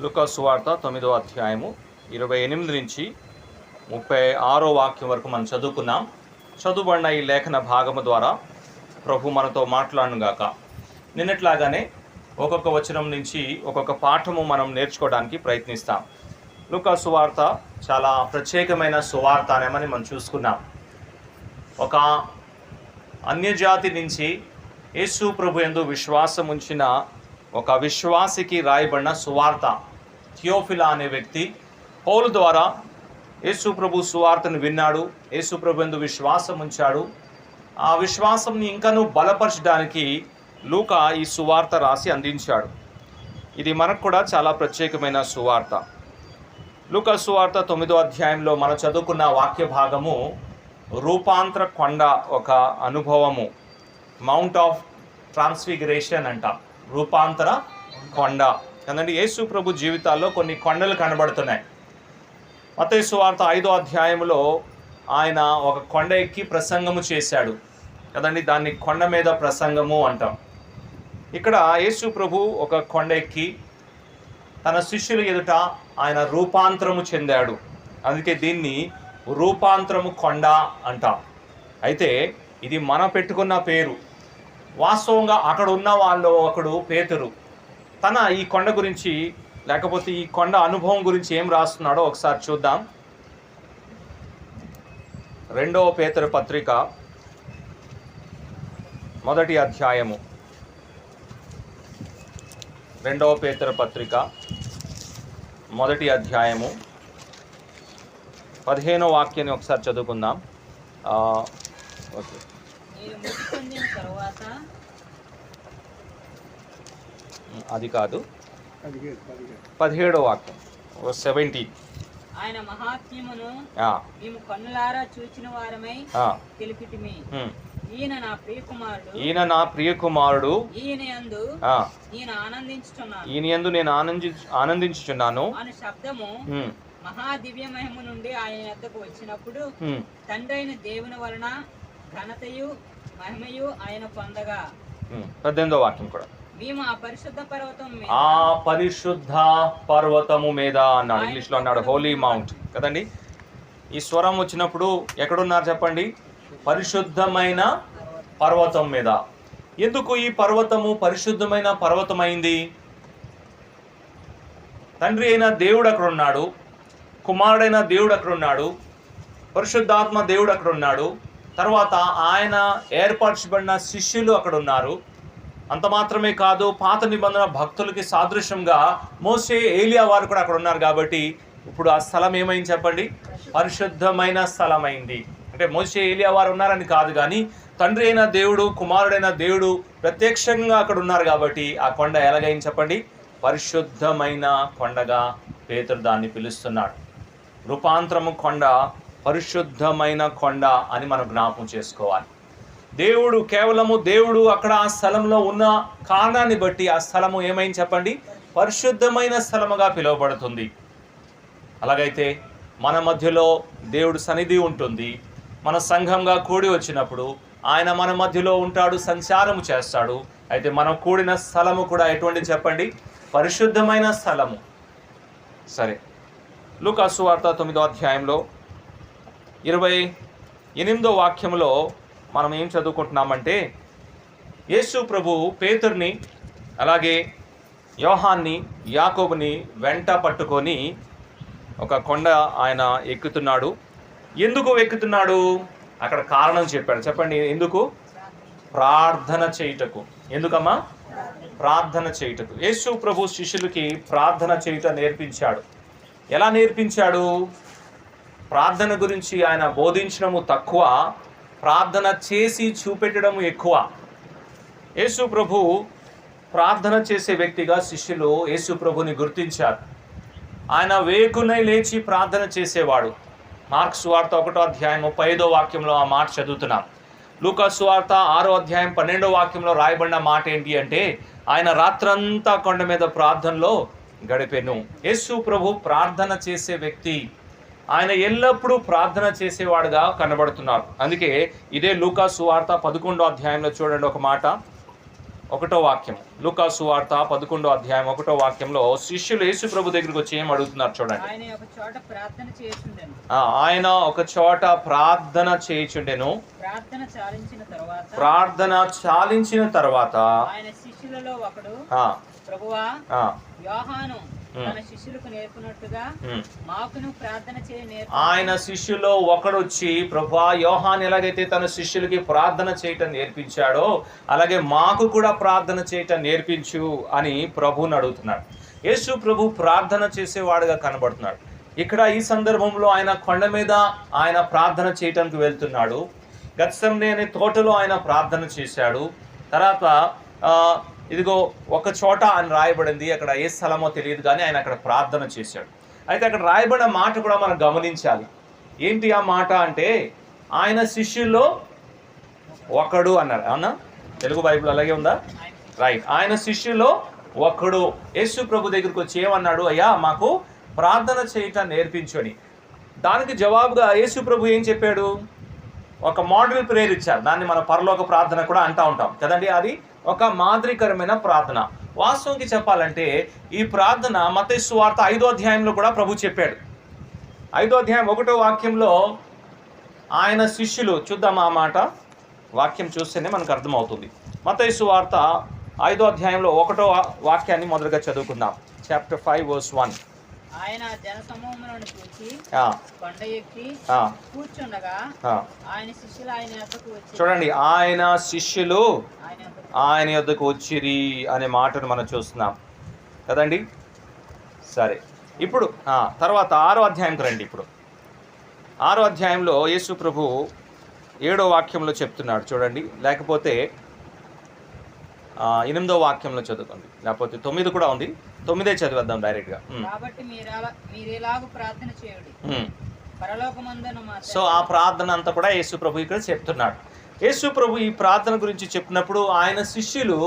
లూకా సువార్త 9వ అధ్యాయము 28 నుంచి 36వ వాక్యం వరకు మనం చదువుకున్నాం. చదువుబడిన ఈ లేఖన భాగము ద్వారా ప్రభు మనతో మాట్లాడునుగాక. నిన్నట్లాగానే ఒక్కొక్క వచనం నుంచి ఒక్కొక్క పాఠము మనం నేర్చుకోవడానికి ప్రయత్నిస్తాం. లూకా సువార్త చాలా ప్రత్యేకమైన సువార్త అనేమని మనం చూసుకున్నాం. ఒక అన్యజాతి నుంచి యేసు ప్రభు యందు విశ్వాసం ఉంచిన ఒక విశ్వాసికి రాయబడిన సువార్త. థియోఫిలా అనే వ్యక్తి పౌలు ద్వారా యేసు ప్రభు సువార్తను విన్నాడు, యేసు ప్రభు యందు విశ్వాసం ఉంచాడు. ఆ విశ్వాసంని ఇంకనూ బలపరచడానికి లూకా ఈ సువార్త రాసి అందించాడు. ఇది మనకు కూడా చాలా ప్రత్యేకమైన సువార్త. లూకా సువార్త 9వ అధ్యాయంలో మనం చదువుకున్న వాక్య భాగము రూపాంతర కొండ ఒక అనుభవము, మౌంట్ ఆఫ్ ట్రాన్స్ఫిగరేషన్ అంట. రూపాంతర కొండ కదండి. యేసు ప్రభు జీవితాల్లో కొన్ని కొండలు కనబడుతున్నాయి. మత్తయి సువార్త 5వ అధ్యాయంలో ఆయన ఒక కొండ ఎక్కి ప్రసంగము చేశాడు కదండి. దాన్ని కొండ మీద ప్రసంగము అంటాం. ఇక్కడ యేసు ప్రభు ఒక కొండ ఎక్కి తన శిష్యుల ఎదుట ఆయన రూపాంతరము చెందాడు. అందుకే దీన్ని రూపాంతరము కొండ అంటాం. అయితే ఇది మనం పెట్టుకున్న పేరు. వాస్తవంగా అక్కడ ఉన్న వాళ్ళు ఒకడు పేతురు. తన ఈ కొండ గురించి లేకపోతే ఈ కొండ అనుభవం గురించి ఏం రాస్తున్నాడో ఒకసారి చూద్దాం. 2వ పేతురు పత్రిక 1వ అధ్యాయము. 2వ పేతురు పత్రిక 1వ అధ్యాయము 15వ వాక్యాన్ని ఒకసారి చదువుకుందాం. ఓకే, అది కాదు, 17వ వాక్యం 17. ఆయన మహాత్మ్యమును మేము కన్నులారా చూచిన వారమై తెలిపితిమి. ఈయన నా ప్రియకుమారుడు, ఈయన యందు నేను ఆనందించుచున్నాను అనే శబ్దము మహాదివ్య మహిమ నుండి ఆయన యొద్దకు వచ్చినప్పుడు తండ్రి అయిన దేవుని వలన ఘనతయు మహిమయు ఆయన పొందగా. 18వ వాక్యం కూడా మేము ఆ పరిశుద్ధ పర్వతము మీద అన్నాడు. ఇంగ్లీష్లో అన్నాడు హోలీ మౌంట్ కదండి. ఈ స్వరం వచ్చినప్పుడు ఎక్కడున్నారు చెప్పండి? పరిశుద్ధమైన పర్వతం మీద. ఎందుకు ఈ పర్వతము పరిశుద్ధమైన పర్వతం అయింది? తండ్రి అయిన దేవుడు అక్కడ ఉన్నాడు, కుమారుడైన దేవుడు అక్కడ ఉన్నాడు, పరిశుద్ధాత్మ దేవుడు అక్కడ ఉన్నాడు, తర్వాత ఆయన ఏర్పరచబడిన శిష్యులు అక్కడ ఉన్నారు. అంత మాత్రమే కాదు, పాత నిబంధన భక్తులకి సాదృశ్యంగా మోషే, ఏలియా వారు కూడా అక్కడ ఉన్నారు. కాబట్టి ఇప్పుడు ఆ స్థలం ఏమైంది చెప్పండి? పరిశుద్ధమైన స్థలమైంది. అంటే మోషే, ఏలియా వారు ఉన్నారని కాదు, కానీ తండ్రి అయిన దేవుడు, కుమారుడైన దేవుడు ప్రత్యక్షంగా అక్కడ ఉన్నారు. కాబట్టి ఆ కొండ ఎలాగైంది చెప్పండి? పరిశుద్ధమైన కొండగా పేతురు దాన్ని పిలుస్తున్నాడు. రూపాంతరము కొండ, పరిశుద్ధమైన కొండ అని మనం జ్ఞాపకం చేసుకోవాలి. దేవుడు, కేవలము దేవుడు అక్కడ ఆ స్థలంలో ఉన్న కారణాన్ని బట్టి ఆ స్థలము ఏమైంది చెప్పండి? పరిశుద్ధమైన స్థలముగా పిలువబడుతుంది. అలాగైతే మన మధ్యలో దేవుడు సన్నిధి ఉంటుంది. మన సంఘంగా కూడి వచ్చినప్పుడు ఆయన మన మధ్యలో ఉంటాడు, సంచారము చేస్తాడు. అయితే మనం కూడిన స్థలము కూడా ఎటువంటి చెప్పండి? పరిశుద్ధమైన స్థలము. సరే, లూకా సువార్త 9వ అధ్యాయంలో 28వ వాక్యంలో మనం ఏం చదువుకుంటున్నామంటే, యేసు ప్రభు పేతుర్ని అలాగే యోహాన్ని, యాకోబుని వెంట పట్టుకొని ఒక కొండ ఆయన ఎక్కుతున్నాడు. ఎందుకు ఎక్కుతున్నాడు? అక్కడ కారణం చెప్పాడు. చెప్పండి ఎందుకు? ప్రార్థన చేయుటకు. ఎందుకమ్మా? ప్రార్థన చేయుటకు. యేసు ప్రభు శిష్యులకి ప్రార్థన చేయుట నేర్పించాడు. ఎలా నేర్పించాడు? ప్రార్థన గురించి ఆయన బోధించడము తక్కువ, ప్రార్థన చేసి చూపెట్టడము ఎక్కువ. యేసు ప్రభు ప్రార్థన చేసే వ్యక్తిగా శిష్యులు యేసు ప్రభుని గుర్తించారు. ఆయన వేకునై లేచి ప్రార్థన చేసేవాడు. మార్కు సువార్త 1వ అధ్యాయం 35వ వాక్యంలో ఆ మాట చదువుతున్నాం. లూకా సువార్త 6వ అధ్యాయం 12వ వాక్యంలో రాయబడిన మాట ఏంటి అంటే, ఆయన రాత్రంతా కొండ మీద ప్రార్థనలో గడిపెను. యేసు ప్రభు ప్రార్థన చేసే వ్యక్తి. ఆయన ఎల్లప్పుడూ ప్రార్థన చేసేవాడుగా కనబడుతున్నారు. అందుకే ఇదే లూకా సువార్త 11వ అధ్యాయంలో చూడండి ఒక మాట. ఒకటో వాక్యం, లూకాసు వార్త 11వ అధ్యాయం 1వ వాక్యంలో శిష్యులు యేసు ప్రభు దగ్గరికి వచ్చి ఏం అడుగుతున్నారు చూడండి. ఆయన ఒక చోట ప్రార్థన చేయుచుండెను. ఆయన ఒక చోట ప్రార్థన చేయుచుండెను. ప్రార్థన చాలించిన తర్వాత ఆయన శిష్యులలో ఒకడు, ప్రభువా, యోహాను తన శిష్యులకు నేర్పినట్టుగా మాకును ప్రార్థన చేయు. ఆయన శిష్యుల్లో ఒకడు వచ్చి, ప్రభువా, యోహాను ఎలాగైతే తన శిష్యులకి ప్రార్థన చేయటం నేర్పించాడో అలాగే మాకు కూడా ప్రార్థన చేయటం నేర్పించు అని ప్రభువుని అడుగుతున్నాడు. యేసు ప్రభు ప్రార్థన చేసేవాడుగా కనబడుతున్నాడు. ఇక్కడ ఈ సందర్భంలో ఆయన కొండ మీద ఆయన ప్రార్థన చేయటానికి వెళ్తున్నాడు. గత్సెమనే అనే తోటలో ఆయన ప్రార్థన చేశాడు. తర్వాత ఇదిగో ఒక చోట ఆయన రాయబడింది, అక్కడ ఏ స్థలమో తెలియదు కానీ ఆయన అక్కడ ప్రార్థన చేశాడు. అయితే అక్కడ రాయబడిన మాట కూడా మనం గమనించాలి. ఏంటి ఆ మాట అంటే, ఆయన శిష్యుల్లో ఒకడు అన్నారు. అవునా? తెలుగు బైబిల్ అలాగే ఉందా? రైట్. ఆయన శిష్యుల్లో ఒకడు యేసు ప్రభు దగ్గరికి వచ్చి ఏమన్నాడు, అయ్యా మాకు ప్రార్థన చేయటం నేర్పించు అని. దానికి జవాబుగా యేసు ప్రభు ఏం చెప్పాడు, ఒక మోడల్ ప్రేయర్ ఇచ్చారు. దాన్ని మన పరలోక ప్రార్థన కూడా అంటూ ఉంటాం కదండి. అది ఒక మాదిరికరమైన ప్రార్థన. వాస్తవంకి చెప్పాలంటే ఈ ప్రార్థన మత్తయి సువార్త 5వ అధ్యాయంలో కూడా ప్రభు చెప్పాడు. 5వ అధ్యాయం 1వ వాక్యంలో ఆయన శిష్యులు, చూద్దాం ఆ మాట, వాక్యం చూస్తేనే మనకు అర్థమవుతుంది. మత్తయి సువార్త 5వ అధ్యాయంలో 1వ వాక్యాన్ని మొదలుగా చదువుకుందాం. Chapter 5 verse 1. ఆయన జనసమూహములను చూసి కొండ ఎక్కి కూర్చుండగా ఆయన శిష్యులు ఆయన యొద్దకు వచ్చి, చూడండి, ఆయన శిష్యులు ఆయన యొద్దకు వచ్చిరి అనే మాటను మనం చూస్తున్నాం కదండి. సరే, ఇప్పుడు తర్వాత 6వ అధ్యాయంకి రండి. ఇప్పుడు 6వ అధ్యాయంలో యేసు ప్రభు 7వ వాక్యంలో చెప్తున్నాడు చూడండి, లేకపోతే 8వ వాక్యంలో చదువుకోండి, లేకపోతే 9 కూడా ఉంది. 9 చదివేద్దాం డైరెక్ట్గా. కాబట్టి మీరేలాగు ప్రార్థన చేయుడి, పరలోకమందున మా తండ్రి. సో ఆ ప్రార్థన అంతా కూడా యేసు ప్రభు ఇక్కడ చెప్తున్నాడు. యేసు ప్రభు ఈ ప్రార్థన గురించి చెప్పినప్పుడు ఆయన శిష్యులు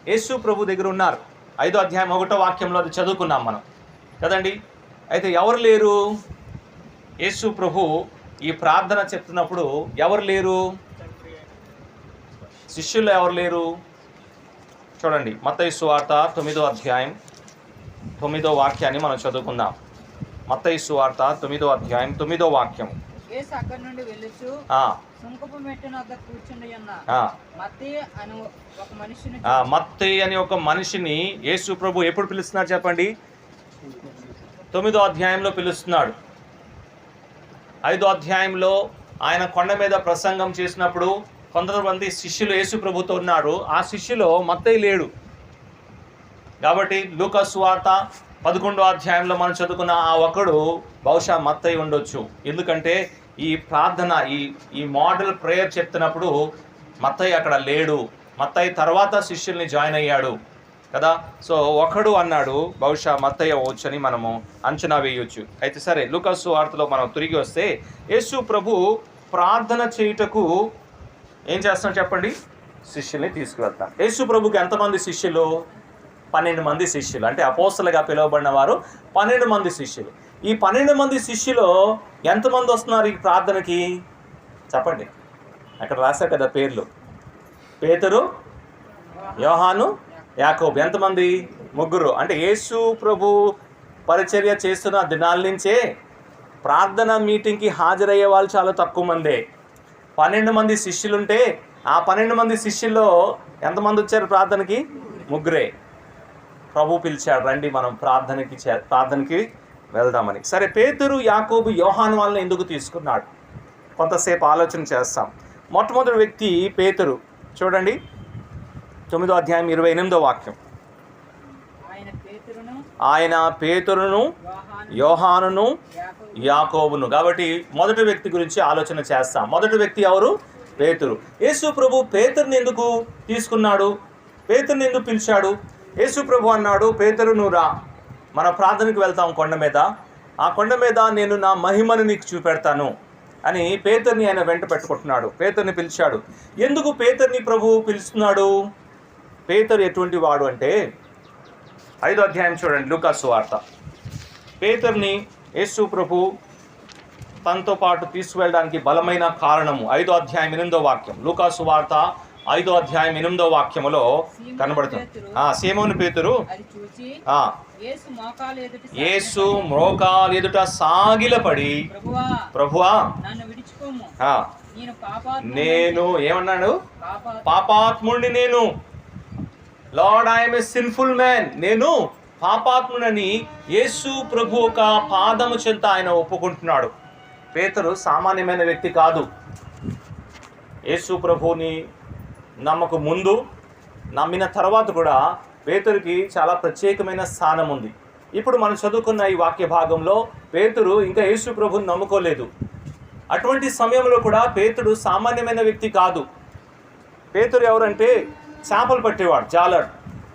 యేసు ప్రభు దగ్గర ఉన్నారు. 5వ అధ్యాయం 1వ వాక్యంలో అది చదువుకున్నాం మనం కదండి. అయితే ఎవరు లేరు? యేసు ప్రభు ఈ ప్రార్థన చెప్తున్నప్పుడు ఎవరు లేరు? శిష్యులు ఎవరు లేరు? చూడండి, మత్తయి సువార్త 9వ అధ్యాయం 9వ వాక్యాన్ని మనం చదువుకుందాం. మత్తయి సువార్త 9వ అధ్యాయం 9వ వాక్యం. యేసు అక్కడి నుండి వెళ్ళుచు సుంకపు మెట్టు వద్ద కూర్చుండి ఉన్న మత్తయి అని ఒక మనిషిని యేసు ప్రభు ఎప్పుడు పిలుస్తున్నారు చెప్పండి? 9వ అధ్యాయంలో పిలుస్తున్నాడు. 5వ అధ్యాయంలో ఆయన కొండ మీద ప్రసంగం చేసినప్పుడు కొంతమంది శిష్యులు యేసు ప్రభుతో ఉన్నారు. ఆ శిష్యులో మత్తయి లేడు. కాబట్టి లూకాసు సువార్త 11వ అధ్యాయంలో మనం చదువుకున్న ఆ ఒకడు బహుశా మత్తయి ఉండొచ్చు. ఎందుకంటే ఈ ప్రార్థన ఈ మోడల్ ప్రేయర్ చెప్తున్నప్పుడు మత్తయి అక్కడ లేడు. మత్తయి తర్వాత శిష్యుల్ని జాయిన్ అయ్యాడు కదా. సో ఒకడు అన్నాడు, బహుశా మత్తయి అవ్వచ్చు అని మనము అంచనా వేయొచ్చు. అయితే సరే, లూకాసు సువార్తలో మనం తిరిగి వస్తే యేసు ప్రభు ప్రార్థన చేయుటకు ఏం చేస్తున్నాడు చెప్పండి? శిష్యుల్ని తీసుకువెళ్తాం. యేసు ప్రభుకి ఎంతమంది శిష్యులు? 12 మంది శిష్యులు. అంటే అపోస్తలుగా పిలువబడిన వారు 12 మంది శిష్యులు. ఈ 12 మంది శిష్యులు ఎంతమంది వస్తున్నారు ఈ ప్రార్థనకి చెప్పండి? అక్కడ రాశారు కదా పేర్లు, పేతురు, యోహాను, యాకోబు. ఎంతమంది? 3. అంటే యేసు ప్రభు పరిచర్య చేస్తున్న దినాల నుంచే ప్రార్థన మీటింగ్కి హాజరయ్యే వాళ్ళు చాలా తక్కువ మందే. 12 మంది శిష్యులుంటే ఆ 12 మంది శిష్యుల్లో ఎంతమంది వచ్చారు ప్రార్థనకి? 3. ప్రభు పిలిచాడు, రండి మనం ప్రార్థనకి వెళ్దామని. సరే, పేతురు, యాకోబు, యోహాను వాళ్ళని ఎందుకు తీసుకున్నాడు? కొంతసేపు ఆలోచన చేస్తాం. మొట్టమొదటి వ్యక్తి పేతురు. చూడండి, 9వ అధ్యాయం 28వ వాక్యం. ఆయన పేతురును, యోహానును, యాకోబును. కాబట్టి మొదటి వ్యక్తి గురించి ఆలోచన చేస్తాం. మొదటి వ్యక్తి ఎవరు? పేతురు. యేసు ప్రభు పేతురుని ఎందుకు తీసుకున్నాడు? పేతురుని ఎందుకు పిలిచాడు? యేసు ప్రభు అన్నాడు, పేతురు నువ్వు రా, మన ప్రార్థనకు వెళ్తాం కొండ మీద. ఆ కొండ మీద నేను నా మహిమను నీకు చూపెడతాను అని పేతురుని ఆయన వెంట పెట్టుకుంటున్నాడు. పేతురుని పిలిచాడు. ఎందుకు పేతురుని ప్రభు పిలుస్తున్నాడు? పేతురు ఎటువంటి వాడు అంటే 5వ అధ్యాయం చూడండి, లూకాసు సువార్త. పేతురుని యేసు ప్రభు తనతో పాటు తీసుకువెళ్ళడానికి బలమైన కారణము 5వ అధ్యాయం 8వ వాక్యం. లూకాసు సువార్త 5వ అధ్యాయం 8వ వాక్యములో కనబడుతుంది. సీమోను పేతురు యేసు మోకాలు ఎదుట సాగిలపడి, ప్రభువా నేను ఏమన్నాడు? పాపాత్ముడిని నేను. Lord, I'm a sinful man. నేను పాపాత్ముడని యేసు ప్రభు ఒక పాదము చెంత ఆయన ఒప్పుకుంటున్నాడు. పేతురు సామాన్యమైన వ్యక్తి కాదు. యేసు ప్రభుని నమ్మకు ముందు, నమ్మిన తర్వాత కూడా పేతురుకి చాలా ప్రత్యేకమైన స్థానం ఉంది. ఇప్పుడు మనం చదువుకున్న ఈ వాక్య భాగంలో పేతురు ఇంకా యేసు ప్రభుని నమ్ముకోలేదు. అటువంటి సమయంలో కూడా పేతుడు సామాన్యమైన వ్యక్తి కాదు. పేతురు ఎవరంటే చేపలు పట్టేవాడు, జాలర్.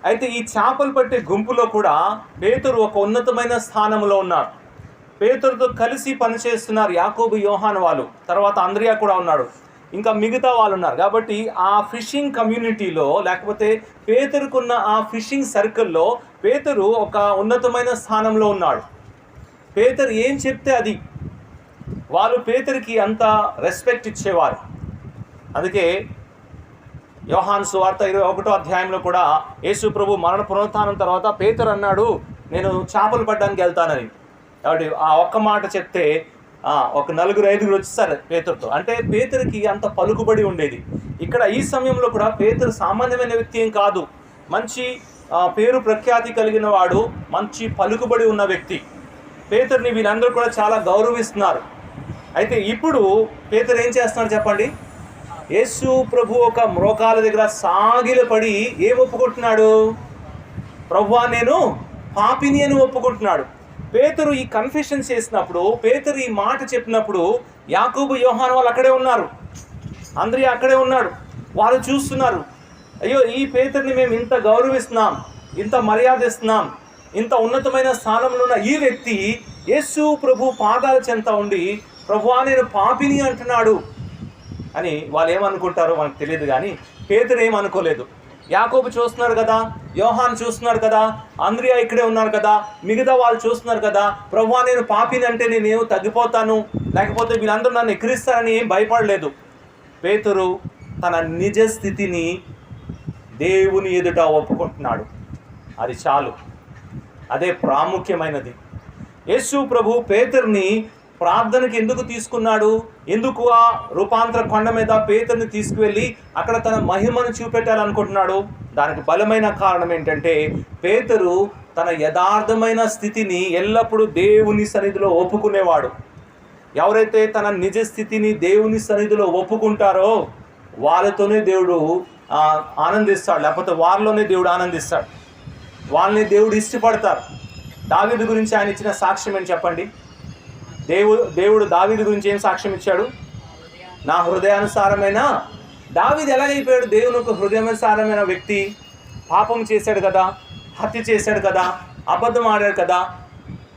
అయితే ఈ చేపలు పట్టే గుంపులో కూడా పేతురు ఒక ఉన్నతమైన స్థానంలో ఉన్నారు. పేతురుతో కలిసి పనిచేస్తున్నారు యాకోబు, యోహాను వాళ్ళు, తర్వాత అంద్రియా కూడా ఉన్నాడు, ఇంకా మిగతా వాళ్ళు ఉన్నారు. కాబట్టి ఆ ఫిషింగ్ కమ్యూనిటీలో, లేకపోతే పేతురుకున్న ఆ ఫిషింగ్ సర్కిల్లో పేతురు ఒక ఉన్నతమైన స్థానంలో ఉన్నాడు. పేతురు ఏం చెప్తే అది, వాళ్ళు పేతురికి అంత రెస్పెక్ట్ ఇచ్చేవారు. అందుకే యోహాను సువార్త 21వ అధ్యాయంలో కూడా యేసు ప్రభు మరణ పునరుత్థానం తర్వాత పేతురు అన్నాడు, నేను చేపలు పట్టడానికి వెళ్తానని. కాబట్టి ఆ ఒక్క మాట చెప్తే ఒక 4-5 వచ్చేసారు పేతురుతో. అంటే పేతురికి అంత పలుకుబడి ఉండేది. ఇక్కడ ఈ సమయంలో కూడా పేతురు సామాన్యమైన వ్యక్తి ఏం కాదు. మంచి పేరు ప్రఖ్యాతి కలిగిన వాడు, మంచి పలుకుబడి ఉన్న వ్యక్తి. పేతురుని వీళ్ళందరూ కూడా చాలా గౌరవిస్తున్నారు. అయితే ఇప్పుడు పేతురు ఏం చేస్తున్నాడు చెప్పండి? యేసు ప్రభు ఒక మోకాల దగ్గర సాగిలపడి ఏం ఒప్పుకుంటున్నాడు? ప్రభువా, నేను పాపిని అని ఒప్పుకుంటున్నాడు. పేతురు ఈ కన్ఫెషన్ చేసినప్పుడు, పేతురు ఈ మాట చెప్పినప్పుడు యాకోబు, యోహాను వాళ్ళు అక్కడే ఉన్నారు, అంద్రియా అక్కడే ఉన్నాడు. వాళ్ళు చూస్తున్నారు, అయ్యో ఈ పేతురుని మేము ఇంత గౌరవిస్తున్నాం, ఇంత మర్యాద ఇస్తున్నాం, ఇంత ఉన్నతమైన స్థానంలో ఉన్న ఈ వ్యక్తి యేసు ప్రభు పాదాల చెంత ఉండి ప్రభువా నేను పాపిని అంటున్నాడు అని వాళ్ళు ఏమనుకుంటారో మనకు తెలియదు. కానీ పేతురు ఏమనుకోలేదు. యాకోబు చూస్తున్నారు కదా, యోహాను చూస్తున్నారు కదా, అంద్రియా ఇక్కడే ఉన్నారు కదా, మిగతా వాళ్ళు చూస్తున్నారు కదా, ప్రభువా నేను పాపిని అంటే నేనేమో తగ్గిపోతాను, లేకపోతే వీళ్ళందరూ నన్ను ఎక్కిరిస్తారని ఏం భయపడలేదు. పేతురు తన నిజ స్థితిని దేవుని ఎదుట ఒప్పుకుంటున్నాడు. అది చాలు, అదే ప్రాముఖ్యమైనది. యేసు ప్రభు పేతురుని ప్రార్థనకి ఎందుకు తీసుకున్నాడు? ఎందుకు ఆ రూపాంతర కొండ మీద పేతురుని తీసుకువెళ్ళి అక్కడ తన మహిమను చూపెట్టాలనుకుంటున్నాడు? దానికి బలమైన కారణం ఏంటంటే పేతురు తన యథార్థమైన స్థితిని ఎల్లప్పుడూ దేవుని సన్నిధిలో ఒప్పుకునేవాడు. ఎవరైతే తన నిజ స్థితిని దేవుని సన్నిధిలో ఒప్పుకుంటారో వాళ్ళతోనే దేవుడు ఆనందిస్తాడు, లేకపోతే వారిలోనే దేవుడు ఆనందిస్తాడు, వాళ్ళని దేవుడు ఇష్టపడతారు. దావీదు గురించి ఆయన ఇచ్చిన సాక్ష్యం ఏంటి చెప్పండి? దేవుడు దావీదు గురించి ఏం సాక్ష్యం ఇచ్చాడు? నా హృదయానుసారమైన. దావీదు ఎలాగైపోయాడు దేవుని ఒక హృదయానుసారమైన వ్యక్తి? పాపం చేశాడు కదా, హత్య చేశాడు కదా, అబద్ధం ఆడాడు కదా,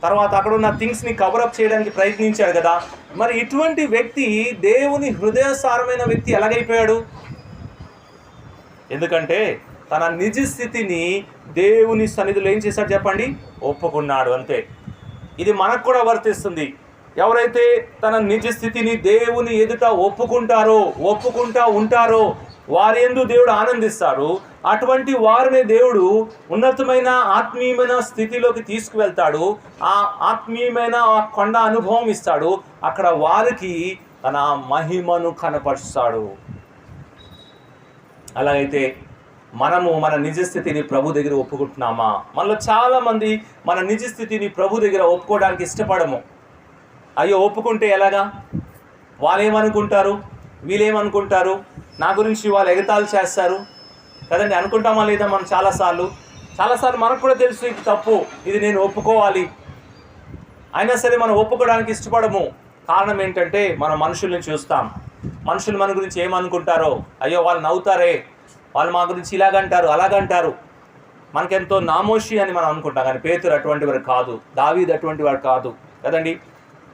తర్వాత అక్కడ ఉన్న థింగ్స్ని కవరప్ చేయడానికి ప్రయత్నించాడు కదా. మరి ఇటువంటి వ్యక్తి దేవుని హృదయానుసారమైన వ్యక్తి ఎలాగైపోయాడు? ఎందుకంటే తన నిజ స్థితిని దేవుని సన్నిధిలో ఏం చేశాడు చెప్పండి? ఒప్పుకున్నాడు, అంతే. ఇది మనకు కూడా వర్తిస్తుంది. ఎవరైతే తన నిజ స్థితిని దేవుని ఎదుట ఒప్పుకుంటా ఉంటారో వారి యందు దేవుడు ఆనందిస్తాడు. అటువంటి వారిని దేవుడు ఉన్నతమైన ఆత్మీయమైన స్థితిలోకి తీసుకువెళ్తాడు. ఆ ఆత్మీయమైన ఆ కొండ అనుభవం ఇస్తాడు. అక్కడ వారికి తన మహిమను కనపరుస్తాడు. అలాగైతే మనము మన నిజస్థితిని ప్రభు దగ్గర ఒప్పుకుంటున్నామా? మనలో చాలామంది మన నిజస్థితిని ప్రభు దగ్గర ఒప్పుకోవడానికి ఇష్టపడము. అయ్యో ఒప్పుకుంటే ఎలాగా? వాళ్ళేమనుకుంటారు, వీళ్ళేమనుకుంటారు, నా గురించి వాళ్ళు ఎగతాళి చేస్తారు కదండి, అనుకుంటామా లేదా? మనం చాలాసార్లు మనకు కూడా తెలుసు ఇది తప్పు, ఇది నేను ఒప్పుకోవాలి, అయినా సరే మనం ఒప్పుకోవడానికి ఇష్టపడము. కారణం ఏంటంటే మనం మనుషుల్ని చూస్తాం. మనుషులు మన గురించి ఏమనుకుంటారో, అయ్యో వాళ్ళు నవ్వుతారే, వాళ్ళు మా గురించి ఇలాగంటారు అలాగంటారు, మనకెంతో నామోషి అని మనం అనుకుంటాం. కానీ పేతురు అటువంటి వాడు కాదు, దావీదు అటువంటి వాడు కాదు కదండి.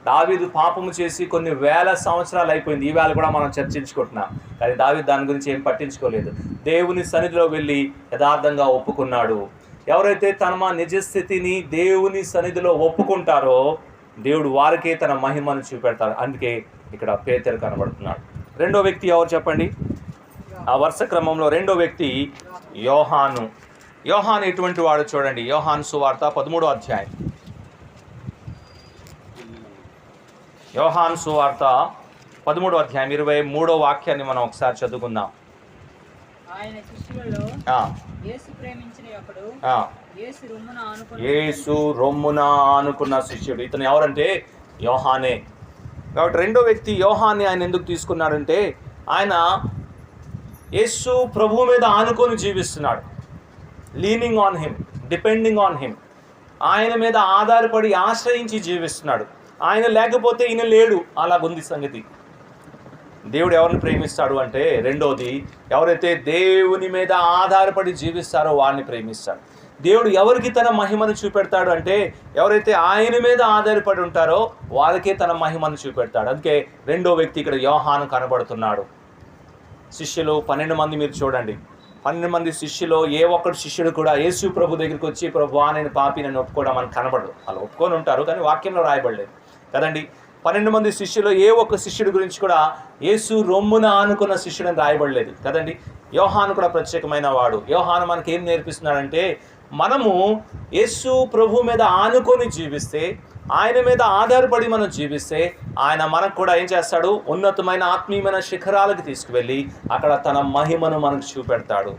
దావీదు పాపము చేసి కొన్ని వేల సంవత్సరాలు అయిపోయింది, ఈవేళ కూడా మనం చర్చించుకుంటున్నాం. కానీ దావీదు దాని గురించి ఏం పట్టించుకోలేదు. దేవుని సన్నిధిలో వెళ్ళి యథార్థంగా ఒప్పుకున్నాడు. ఎవరైతే తమ నిజస్థితిని దేవుని సన్నిధిలో ఒప్పుకుంటారో దేవుడు వారికే తన మహిమను చూపెడతాడు. అందుకే ఇక్కడ పేతురు కనబడుతున్నాడు. రెండో వ్యక్తి ఎవరు చెప్పండి? ఆ వరుస క్రమంలో రెండో వ్యక్తి యోహాను. యోహాను ఎటువంటి వాడు చూడండి. యోహాను సువార్త 13వ అధ్యాయం. యోహాను సువార్త 13వ అధ్యాయం 23వ వాక్యాన్ని మనం ఒకసారి చదువుకుందాం. ఆయన శిష్యులలో ఆ, యేసు ప్రేమించిన ఒకడు ఆ, యేసు రొమ్మున ఆనుకుని యేసు రొమ్మున ఆనుకున్న శిష్యుడు. ఇతను ఎవరంటే యోహానే. కాబట్టి రెండో వ్యక్తి యోహాన్ని ఆయన ఎందుకు తీసుకున్నాడంటే ఆయన యేసు ప్రభువు మీద ఆనుకొని జీవిస్తున్నాడు. Leaning on him, depending on him. ఆయన మీద ఆధారపడి ఆశ్రయించి జీవిస్తున్నాడు. ఆయన లేకపోతే ఈయన లేడు. అలాగుంది సంగతి. దేవుడు ఎవరిని ప్రేమిస్తాడు అంటే రెండోది, ఎవరైతే దేవుని మీద ఆధారపడి జీవిస్తారో వారిని ప్రేమిస్తాడు. దేవుడు ఎవరికి తన మహిమను చూపెడతాడు అంటే ఎవరైతే ఆయన మీద ఆధారపడి ఉంటారో వారికే తన మహిమను చూపెడతాడు. అందుకే రెండో వ్యక్తి ఇక్కడ యోహాను కనబడుతున్నాడు. శిష్యులు 12 మంది మీరు చూడండి. 12 మంది శిష్యులు ఏ ఒక్కడు శిష్యుడు కూడా యేసు ప్రభు దగ్గరికి వచ్చి ప్రభువా నేను పాపి నన్ను ఒప్పుకోవడం అని కనబడదు. వాళ్ళు ఒప్పుకొని ఉంటారు కానీ వాక్యంలో రాయబడలేదు కదండి. 12 మంది శిష్యులు ఏ ఒక్క శిష్యుడి గురించి కూడా యేసు రొమ్మున ఆనుకున్న శిష్యుడని రాయబడలేదు కదండి. యోహాను కూడా ప్రత్యేకమైన వాడు. యోహాను మనకి ఏం నేర్పిస్తున్నాడంటే మనము యేసు ప్రభు మీద ఆనుకొని జీవిస్తే, ఆయన మీద ఆధారపడి మనం జీవిస్తే ఆయన మనకు కూడా ఏం చేస్తాడు, ఉన్నతమైన ఆత్మీయమైన శిఖరాలకు తీసుకువెళ్ళి అక్కడ తన మహిమను మనకు చూపెడతాడు.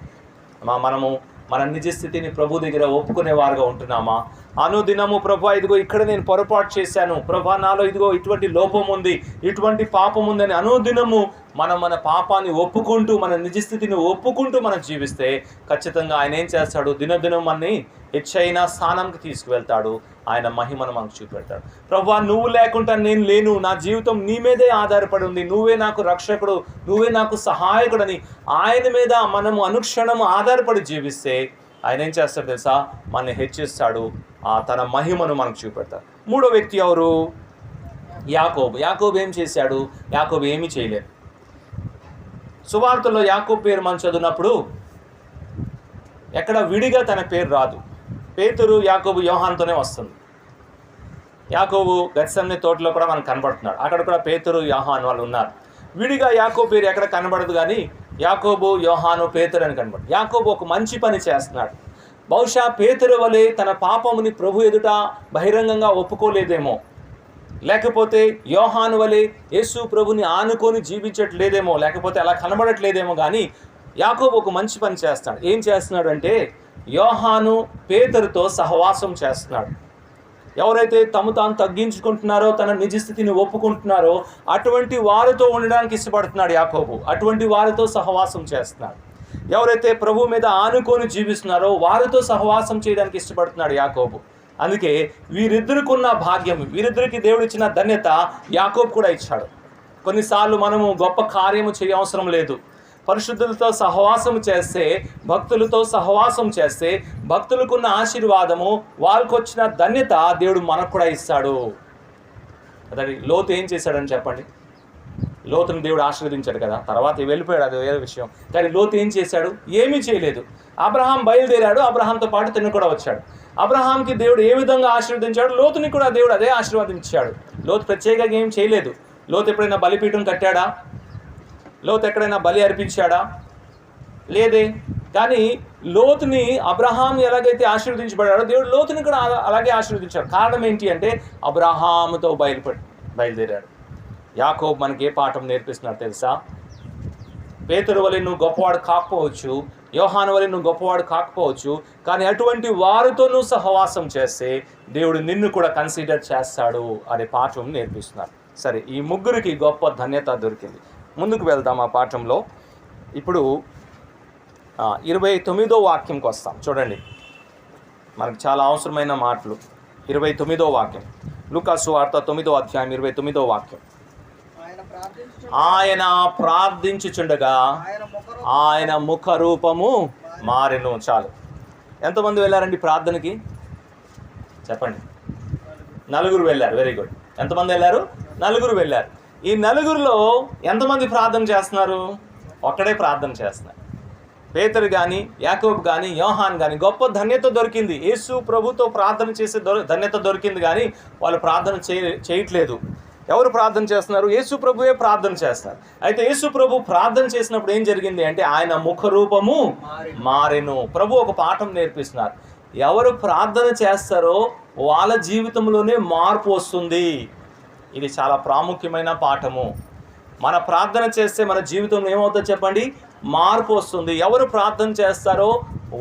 మనము మన నిజ స్థితిని ప్రభు దగ్గర ఒప్పుకునే వారుగా ఉంటున్నామా? అనుదినము ప్రభు ఇదిగో ఇక్కడ నేను పొరపాటు చేశాను, ప్రభు నాలో ఇదిగో ఇటువంటి లోపం ఉంది, ఇటువంటి పాపం ఉందని అనుదినము మన పాపాన్ని ఒప్పుకుంటూ మన నిజ స్థితిని ఒప్పుకుంటూ మనం జీవిస్తే ఖచ్చితంగా ఆయన ఏం చేస్తాడు, దినదినం మనని హెచ్చైన స్థానంకి తీసుకువెళ్తాడు. ఆయన మహిమను మనకు చూపెడతాడు. ప్రభువా నువ్వు లేకుండా నేను లేను, నా జీవితం నీ మీదే ఆధారపడి ఉంది, నువ్వే నాకు రక్షకుడు, నువ్వే నాకు సహాయకుడని ఆయన మీద మనము అనుక్షణము ఆధారపడి జీవిస్తే ఆయన ఏం చేస్తాడు తెలుసా, మనల్ని హెచ్చిస్తాడు, తన మహిమను మనకు చూపెడతాడు. మూడో వ్యక్తి ఎవరు? యాకోబు. యాకోబు ఏం చేశాడు? యాకోబు ఏమీ చేయలేదు. సువార్తలో యాకోబు పేరు మనం చదివినప్పుడు ఎక్కడ విడిగా తన పేరు రాదు. పేతురు యాకోబు యోహానుతోనే వస్తుంది. యాకోబు గెత్సేమనే తోటలో కూడా మనకు కనబడుతున్నాడు. అక్కడ కూడా పేతురు యోహాను వాళ్ళు ఉన్నారు. విడిగా యాకోబు పేరు ఎక్కడ కనబడదు కానీ యాకోబు యోహాను పేతురు అని కనబడు. యాకోబు ఒక మంచి పని చేస్తున్నాడు. బహుశా పేతురు వలె తన పాపముని ప్రభు ఎదుట బహిరంగంగా ఒప్పుకోలేదేమో, లేకపోతే యోహాను వలె యేసు ప్రభుని ఆనుకొని జీవించట్లేదేమో, లేకపోతే అలా కనబడట్లేదేమో కానీ యాకోబు ఒక మంచి పని చేస్తాడు. ఏం చేస్తున్నాడు అంటే యోహాను పేతురుతో సహవాసం చేస్తున్నాడు. ఎవరైతే తాను తగ్గించుకుంటున్నారో, తన నిజ స్థితిని ఒప్పుకుంటున్నారో అటువంటి వారితో ఉండడానికి ఇష్టపడుతున్నాడు యాకోబు. అటువంటి వారితో సహవాసం చేస్తున్నాడు. ఎవరైతే ప్రభు మీద ఆనుకొని జీవిస్తున్నారో వారితో సహవాసం చేయడానికి ఇష్టపడుతున్నాడు యాకోబు. అందుకే వీరిద్దరికున్న భాగ్యం, వీరిద్దరికి దేవుడు ఇచ్చిన ధన్యత యాకోబు కూడా ఇచ్చాడు. కొన్నిసార్లు మనము గొప్ప కార్యము చేయవసరం లేదు. పరిశుద్ధులతో సహవాసం చేస్తే, భక్తులతో సహవాసం చేస్తే భక్తులకున్న ఆశీర్వాదము, వాళ్ళకు వచ్చిన ధన్యత దేవుడు మనకు కూడా ఇస్తాడు. అదే లోతు ఏం చేశాడని చెప్పండి. లోతును దేవుడు ఆశీర్వదించాడు కదా, తర్వాత వెళ్ళిపోయాడు, అది వేరే విషయం. కానీ లోతు ఏం చేశాడు? ఏమీ చేయలేదు. అబ్రహాం బయలుదేరాడు, అబ్రహాంతో పాటు తిను కూడా వచ్చాడు. అబ్రహాంకి దేవుడు ఏ విధంగా ఆశీర్వదించాడు, లోతుని కూడా దేవుడు అదే ఆశీర్వదించాడు. లోతు ప్రత్యేకంగా ఏం చేయలేదు. లోతు ఎప్పుడైనా బలిపీఠం కట్టాడా? లోతు ఎక్కడైనా బలి అర్పించాడా? లేదే. కానీ లోతుని అబ్రహాం ఎలాగైతే ఆశీర్వదించబడ్డాడో దేవుడు లోతుని కూడా అలాగే ఆశీర్వదించాడు. కారణం ఏంటి అంటే అబ్రహాముతో బయలుదేరాడు. యాకోబు మనకి ఏ పాఠం నేర్పిస్తున్నాడు తెలుసా? పేతురు వలె నువ్వు గొప్పవాడు కాకపోవచ్చు, యోహాను వలె నువ్వు గొప్పవాడు కాకపోవచ్చు, కానీ అటువంటి వారితో నువ్వు సహవాసం చేస్తే దేవుడు నిన్ను కూడా కన్సిడర్ చేస్తాడు అనే పాఠం నేర్పిస్తున్నారు. సరే, ఈ ముగ్గురికి గొప్ప ధన్యత దొరికింది. ముందుకు వెళ్దాం ఆ పాఠంలో. ఇప్పుడు 29వ వాక్యంకి వస్తాం. చూడండి, మనకు చాలా అవసరమైన మాటలు. 29వ వాక్యం, లూకా సువార్త 9వ అధ్యాయం 29వ వాక్యం. ఆయన ప్రార్థించుచుండగా ఆయన ముఖ రూపము మారెను. చాలు. ఎంతమంది వెళ్ళారండి ప్రార్థనకి? చెప్పండి. 4 వెళ్ళారు. Very good. ఎంతమంది వెళ్ళారు? 4 వెళ్ళారు. ఈ 4లో ఎంతమంది ప్రార్థన చేస్తున్నారు? ఒక్కడే ప్రార్థన చేస్తున్నారు. పేతురు కానీ, యాకోబు కానీ, యోహాన్ కానీ గొప్ప ధన్యత దొరికింది. యేసు ప్రభుతో ప్రార్థన చేసే ధన్యత దొరికింది, కానీ వాళ్ళు ప్రార్థన చేయట్లేదు. ఎవరు ప్రార్థన చేస్తున్నారు? యేసు ప్రభువే ప్రార్థన చేస్తారు. అయితే యేసు ప్రభు ప్రార్థన చేసినప్పుడు ఏం జరిగింది అంటే ఆయన ముఖ రూపము మారెను. ప్రభు ఒక పాఠం నేర్పిస్తున్నారు. ఎవరు ప్రార్థన చేస్తారో వాళ్ళ జీవితంలోనే మార్పు వస్తుంది. ఇది చాలా ప్రాముఖ్యమైన పాఠము. మన ప్రార్థన చేస్తే మన జీవితంలో ఏమవుతుందో చెప్పండి? మార్పు వస్తుంది. ఎవరు ప్రార్థన చేస్తారో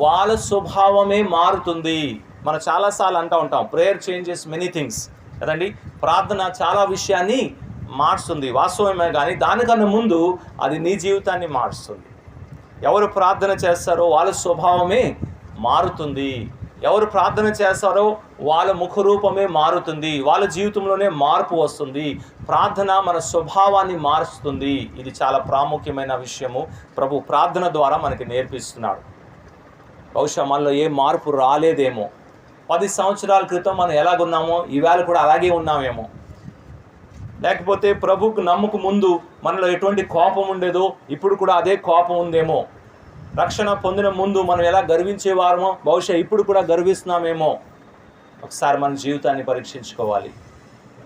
వాళ్ళ స్వభావమే మారుతుంది. మనం చాలాసార్లు అంటూ ఉంటాం, ప్రేయర్ చేంజెస్ మెనీ థింగ్స్ కదండి. ప్రార్థన చాలా విషయాన్ని మార్చుతుంది, వాస్తవమే. కానీ దానికన్నా ముందు అది నీ జీవితాన్ని మార్చుతుంది. ఎవరు ప్రార్థన చేస్తారో వాళ్ళ స్వభావమే మారుతుంది. ఎవరు ప్రార్థన చేస్తారో వాళ్ళ ముఖరూపమే మారుతుంది. వాళ్ళ జీవితంలోనే మార్పు వస్తుంది. ప్రార్థన మన స్వభావాన్ని మార్చుతుంది. ఇది చాలా ప్రాముఖ్యమైన విషయము. ప్రభు ప్రార్థన ద్వారా మనకి నేర్పిస్తున్నాడు. బహుశా మనలో ఏ మార్పు రాలేదేమో. 10 సంవత్సరాల క్రితం మనం ఎలాగున్నామో ఈవేళ కూడా అలాగే ఉన్నామేమో. లేకపోతే ప్రభుకు నమ్మక ముందు మనలో ఎటువంటి కోపం ఉండేదో ఇప్పుడు కూడా అదే కోపం ఉందేమో. రక్షణ పొందిన ముందు మనం ఎలా గర్వించేవారమో బహుశా ఇప్పుడు కూడా గర్విస్తున్నామేమో. ఒకసారి మన జీవితాన్ని పరీక్షించుకోవాలి.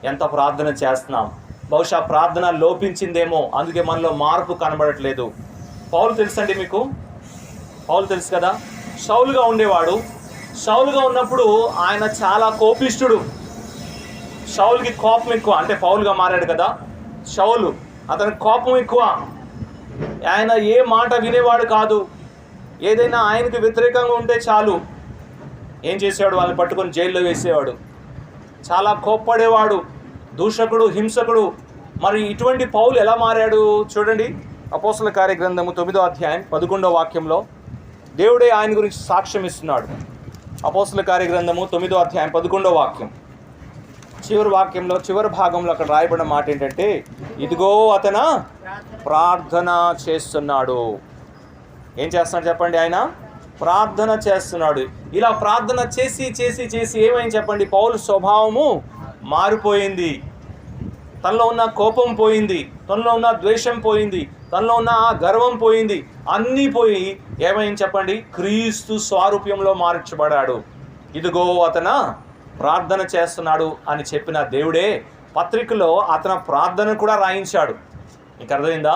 ఎంత ప్రార్థన చేస్తున్నాం? బహుశా ప్రార్థన లోపించిందేమో, అందుకే మనలో మార్పు కనబడట్లేదు. పౌలు తెలుసండి మీకు? పౌలు తెలుసు కదా. సౌలుగా ఉండేవాడు. సౌలుగా ఉన్నప్పుడు ఆయన చాలా కోపిష్ఠుడు. సౌలుకి కోపం ఎక్కువ. అంటే పౌలుగా మారాడు కదా సౌలు, అతనికి కోపం ఎక్కువ. ఆయన ఏ మాట వినేవాడు కాదు. ఏదైనా ఆయనకు వ్యతిరేకంగా ఉంటే చాలు ఏం చేసేవాడు? వాళ్ళని పట్టుకొని జైల్లో వేసేవాడు. చాలా కోప్పడేవాడు, దూషకుడు, హింసకుడు. మరి ఇటువంటి పౌలు ఎలా మారాడు చూడండి. అపోస్తల కార్యగ్రంథము 9వ అధ్యాయం 11వ వాక్యంలో దేవుడే ఆయన గురించి సాక్ష్యం ఇస్తున్నాడు. అపోస్తల కార్యగ్రంథము 9వ అధ్యాయం 11వ వాక్యం చివరి వాక్యంలో, చివరి భాగంలో అక్కడ రాయబడిన మాట ఏంటంటే, ఇదిగో అతను ప్రార్థన చేస్తున్నాడు. ఏం చేస్తున్నాడు చెప్పండి? ఆయన ప్రార్థన చేస్తున్నాడు. ఇలా ప్రార్థన చేసి చేసి చేసి ఏమైంది చెప్పండి? పౌలు స్వభావము మారిపోయింది. తనలో ఉన్న కోపం పోయింది, తనలో ఉన్న ద్వేషం పోయింది, తనలో ఉన్న ఆ గర్వం పోయింది. అన్నీ పోయి ఏమైంది చెప్పండి? క్రీస్తు స్వారూప్యంలో మార్చబడాడు. ఇదిగో అతను ప్రార్థన చేస్తున్నాడు అని చెప్పిన దేవుడే పత్రికలో అతని ప్రార్థన కూడా రాయించాడు. మీకు అర్థమైందా?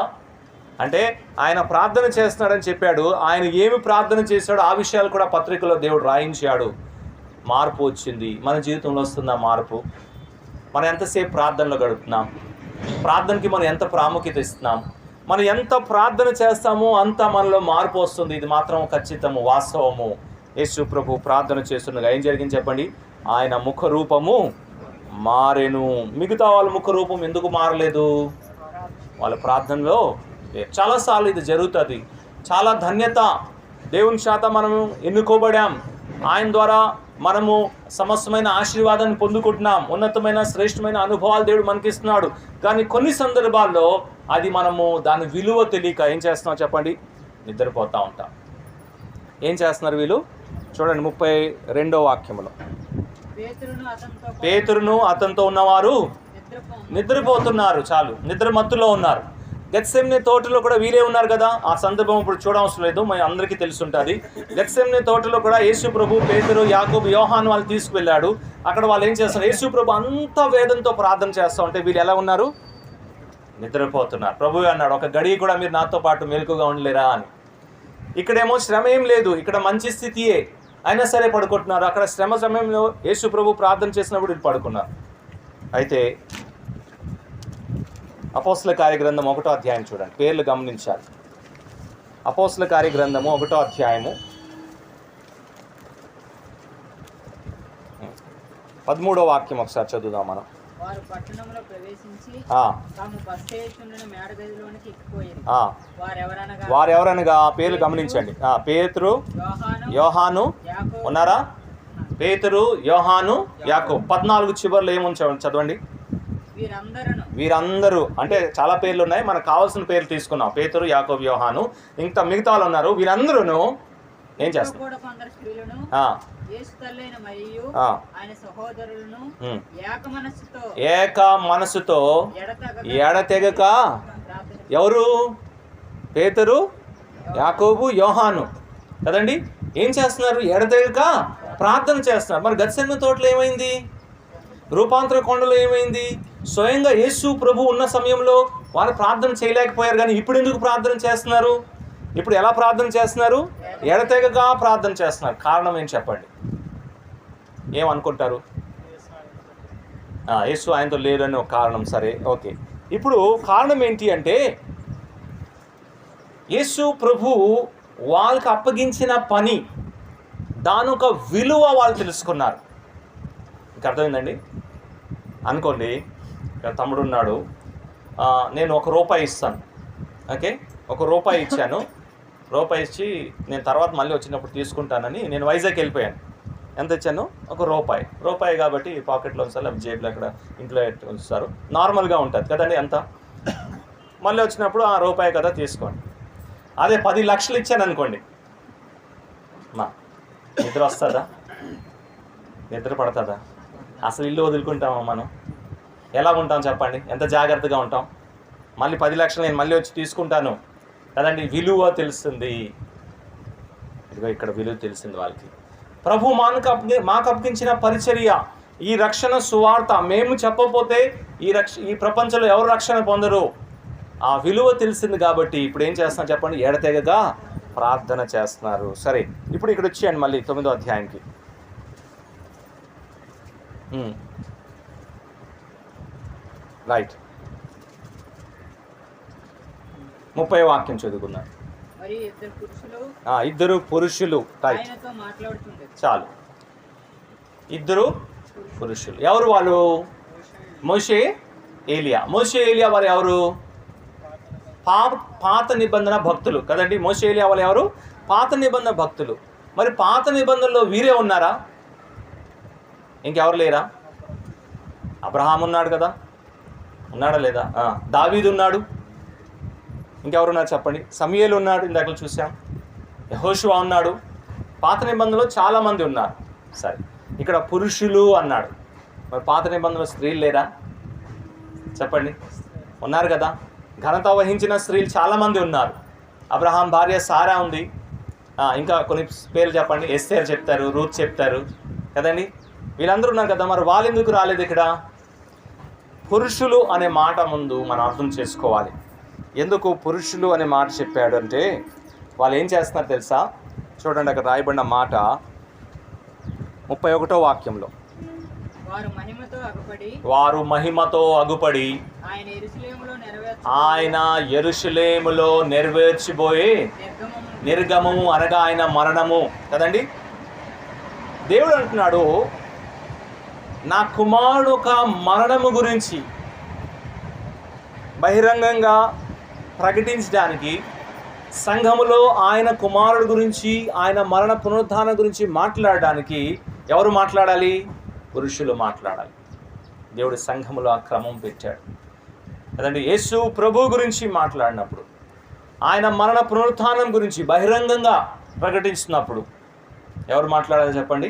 అంటే ఆయన ప్రార్థన చేస్తున్నాడని చెప్పాడు. ఆయన ఏమి ప్రార్థన చేశాడో ఆ విషయాలు కూడా పత్రికలో దేవుడు రాయించాడు. మార్పు వచ్చింది. మన జీవితంలో వస్తున్న మార్పు. మనం ఎంతసేపు ప్రార్థనలో గడుపుతున్నాం? ప్రార్థనకి మనం ఎంత ప్రాముఖ్యత ఇస్తున్నాం? మనం ఎంత ప్రార్థన చేస్తామో అంత మనలో మార్పు వస్తుంది. ఇది మాత్రం ఖచ్చితము, వాస్తవము. యేసు ప్రభు ప్రార్థన చేస్తుండగా ఏం జరిగింది చెప్పండి? ఆయన ముఖ రూపము మారెను. మిగతా వాళ్ళ ముఖ రూపం ఎందుకు మారలేదు? వాళ్ళ ప్రార్థనలో చాలాసార్లు ఇది జరుగుతుంది. చాలా ధన్యత. దేవుని చేత మనము ఎన్నుకోబడాం. ఆయన ద్వారా మనము సమస్తమైన ఆశీర్వాదాన్ని పొందుకుంటున్నాం. ఉన్నతమైన శ్రేష్టమైన అనుభవాలు దేవుడు మనకిస్తున్నాడు. కానీ కొన్ని సందర్భాల్లో అది మనము దాని విలువ తెలియక ఏం చేస్తున్నాం చెప్పండి? నిద్రపోతూ ఉంటాం. ఏం చేస్తున్నారు వీళ్ళు? చూడండి 32వ వాక్యంలో, పేతురును అతనితో ఉన్నవారు నిద్రపోతున్నారు. చాలు, నిద్ర మత్తులో ఉన్నారు. గెత్సెమ్నే తోటలో కూడా వీరే ఉన్నారు కదా. ఆ సందర్భం ఇప్పుడు చూడవసరం లేదు, మన అందరికీ తెలిసి ఉంటుంది. గెత్సెమ్నే తోటలో కూడా యేసు ప్రభు, పేతురు, యాకోబు, యోహాను వాళ్ళు తీసుకువెళ్ళాడు. అక్కడ వాళ్ళు ఏం చేస్తారు? యేసు ప్రభు అంత వేదంతో ప్రార్థన చేస్తూ ఉంటే వీళ్ళు ఎలా ఉన్నారు? నిద్రపోతున్నారు. ప్రభు అన్నాడు, ఒక గడియ కూడా మీరు నాతో పాటు మెలకుగా ఉండలేరా అని. ఇక్కడేమో శ్రమ ఏం లేదు, ఇక్కడ మంచి స్థితియే, అయినా సరే పడుకుంటున్నారు. అక్కడ శ్రమ సమయంలో యేసు ప్రభు ప్రార్థన చేసినప్పుడు వీళ్ళు పడుకున్నారు. అయితే అపోస్తల కార్యగ్రంథం 1వ అధ్యాయం చూడండి, పేర్లు గమనించాలి. అపోస్తల కార్యగ్రంథము 1వ అధ్యాయము 13వ వాక్యం ఒకసారి చదువుదాం మనం. వారు పట్టణంలో ప్రవేశించి తాము బస చేయుచుండిన మేడగదిలోనికి ఎక్కిపోయారు. వారెవరనగా పేర్లు గమనించండి. పేతురు, యోహాను ఉన్నారా? పేతురు, యోహాను, యాకోబు. 14 చివర్లో ఏముంచారు చదవండి. వీరందరూ అంటే చాలా పేర్లు ఉన్నాయి, మనకు కావాల్సిన పేర్లు తీసుకున్నాం. పేతురు, యాకోబు, యోహాను, ఇంకా మిగతా వాళ్ళు ఉన్నారు. వీరందరూ ఏం చేస్తారు? ఏక మనసుతో ఎడతెగక, ఎవరు? పేతురు, యాకోబు, యోహాను కదండి. ఏం చేస్తున్నారు? ఎడతెగక ప్రార్థన చేస్తున్నారు. మరి గెత్సెమనే తోటలో ఏమైంది? రూపాంతర కొండలో ఏమైంది? స్వయంగా యేసు ప్రభు ఉన్న సమయంలో వారు ప్రార్థన చేయలేకపోయారు, కానీ ఇప్పుడు ఎందుకు ప్రార్థన చేస్తున్నారు? ఇప్పుడు ఎలా ప్రార్థన చేస్తున్నారు? ఎడతెగగా ప్రార్థన చేస్తున్నారు. కారణం ఏం చెప్పండి? ఏమనుకుంటారు? యేసు ఆయనతో లేరని ఒక కారణం. సరే, ఓకే. ఇప్పుడు కారణం ఏంటి అంటే యేసు ప్రభు వాళ్ళకి అప్పగించిన పని, దాని ఒక విలువ వాళ్ళు తెలుసుకున్నారు. మీకు అర్థమైందండి? అనుకోండి, ఇక్కడ తమ్ముడు ఉన్నాడు, నేను ₹1 ఇస్తాను. ఓకే, ₹1 ఇచ్చాను. రూపాయి ఇచ్చి నేను తర్వాత మళ్ళీ వచ్చినప్పుడు తీసుకుంటానని నేను వైజాగ్ వెళ్ళిపోయాను. ఎంత ఇచ్చాను? ₹1 కాబట్టి పాకెట్లో ఉంచాలి, జేబులో అక్కడ ఇంట్లో ఉంచుతారు, నార్మల్గా ఉంటుంది కదండి అంత. మళ్ళీ వచ్చినప్పుడు ₹1 కదా తీసుకోండి. అదే 10 లక్షలు ఇచ్చాను అనుకోండి, నిద్ర వస్తుందా? నిద్ర పడుతుందా? అసలు ఇల్లు వదులుకుంటామా మనం? ఎలా ఉంటాం చెప్పండి? ఎంత జాగ్రత్తగా ఉంటాం? మళ్ళీ 10 లక్షలు నేను మళ్ళీ వచ్చి తీసుకుంటాను కదండి. విలువ తెలుస్తుంది. ఇదిగో ఇక్కడ విలువ తెలిసింది వాళ్ళకి. ప్రభు మాకు అప్పగించిన పరిచర్య, ఈ రక్షణ సువార్త మేము చెప్పకపోతే ఈ ప్రపంచంలో ఎవరు రక్షణ పొందరు. ఆ విలువ తెలిసింది కాబట్టి ఇప్పుడు ఏం చేస్తున్నారు చెప్పండి? ఎడతెగగా ప్రార్థన చేస్తున్నారు. సరే, ఇప్పుడు ఇక్కడ వచ్చేయండి మళ్ళీ 9వ అధ్యాయానికి. రైట్, 30వ వాక్యం చదువుకున్నారు. ఇద్దరు పురుషులు. రైట్, చాలు. ఇద్దరు పురుషులు. ఎవరు వాళ్ళు? మోషే, ఏలియా. మోషే, ఏలియా వారు ఎవరు? పాత నిబంధన భక్తులు కదండి. మోషే, ఏలియా వాళ్ళు ఎవరు? పాత నిబంధన భక్తులు. మరి పాత నిబంధనలో వీరే ఉన్నారా? ఇంకెవరు లేరా? అబ్రహాం ఉన్నాడు కదా, ఉన్నాడా లేదా? దావీదు ఉన్నాడు. ఇంకెవరున్నారు చెప్పండి? సమూయేలు ఉన్నాడు, ఇందాక చూసాం. యెహోషువ ఉన్నాడు. పాత నిబంధనలో చాలామంది ఉన్నారు. సరే, ఇక్కడ పురుషులు అన్నాడు. మరి పాత నిబంధనలో స్త్రీలు లేరా చెప్పండి? ఉన్నారు కదా. ఘనత వహించిన స్త్రీలు చాలామంది ఉన్నారు. అబ్రహాం భార్య సారా ఉంది. ఇంకా కొన్ని పేర్లు చెప్పండి. ఎస్తేర్ చెప్తారు, రూత్ చెప్తారు కదండి. వీళ్ళందరూ ఉన్నారు కదా. మరి వాళ్ళు ఎందుకు రాలేదు ఇక్కడ? పురుషులు అనే మాట ముందు మనం అర్థం చేసుకోవాలి. ఎందుకు పురుషులు అనే మాట చెప్పాడు అంటే వాళ్ళు ఏం చేస్తున్నారు తెలుసా? చూడండి, అక్కడ రాయబడిన మాట 31వ వాక్యంలో, వారు మహిమతో అగుపడి ఆయన యెరూషలేములో నెరవేర్చిపోయే నిర్గమము అనగా ఆయన మరణము కదండి. దేవుడు అంటున్నాడు, నా కుమారుడు ఒక మరణము గురించి బహిరంగంగా ప్రకటించడానికి, సంఘములో ఆయన కుమారుడు గురించి, ఆయన మరణ పునరుద్ధానం గురించి మాట్లాడడానికి ఎవరు మాట్లాడాలి? పురుషులు మాట్లాడాలి. దేవుడు సంఘములో ఆ క్రమం పెట్టాడు కదండి. యేసు ప్రభు గురించి మాట్లాడినప్పుడు, ఆయన మరణ పునరుద్ధానం గురించి బహిరంగంగా ప్రకటించినప్పుడు ఎవరు మాట్లాడాలి చెప్పండి?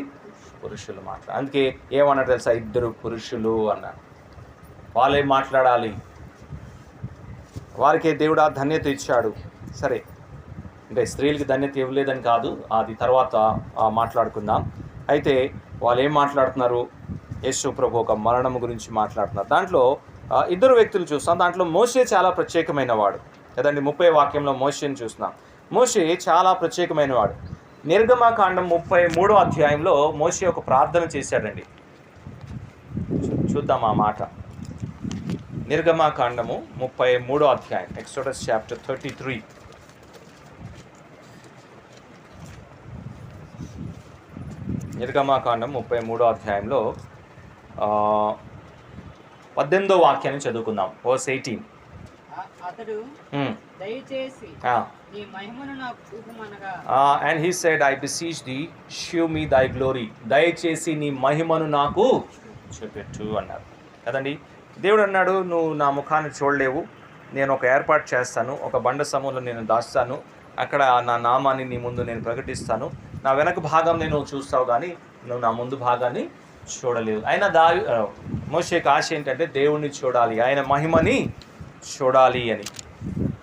పురుషులు మాట్లాడాలి. అందుకే ఏమన్నారు తెలుసా? ఇద్దరు పురుషులు అన్నారు. వాళ్ళే మాట్లాడాలి. వారికే దేవుడు ఆ ధన్యత ఇచ్చాడు. సరే, ఇంకా స్త్రీలకి ధన్యత ఇవ్వలేదని కాదు, అది తర్వాత మాట్లాడుకుందాం. అయితే వాళ్ళు ఏం మాట్లాడుతున్నారు? యేసు ప్రభు ఒక మరణం గురించి మాట్లాడుతున్నారు. దాంట్లో ఇద్దరు వ్యక్తులు చూస్తాం. దాంట్లో మోషే చాలా ప్రత్యేకమైన వాడు కదండి. 30వ వాక్యంలో మోషేని చూస్తున్నాం. మోషే చాలా ప్రత్యేకమైన వాడు. నిర్గమకాండం 33వ అధ్యాయంలో మోషే ఒక ప్రార్థన చేశాడండి. చూద్దాం ఆ మాట. నిర్గమకాండము 33వ అధ్యాయం, ఎక్సోడస్ చాప్టర్ 33. నిర్గమకాండం 33వ అధ్యాయంలో 18వ వాక్యాన్ని చదువుకుందాం. వర్స్ 18. అతడు దయచేసి నీ మహిమను నాకు చూపుమనగా, and he said, I beseech thee, shew me thy glory. దయచేసి నీ మహిమను నాకు చూపెట్టు అన్నారు కదండి. దేవుడు అన్నాడు, నువ్వు నా ముఖాన్ని చూడలేవు, నేను ఒక ఏర్పాటు చేస్తాను, ఒక బండ సమూహంలో నేను దాస్తాను, అక్కడ నా నామాన్ని నీ ముందు నేను ప్రకటిస్తాను, నా వెనక భాగం నేను చూస్తావు కానీ నువ్వు నా ముందు భాగాన్ని చూడలేవు. అయినా మోషేకి ఆశ ఏంటంటే దేవుణ్ణి చూడాలి, ఆయన మహిమని చూడాలి అని.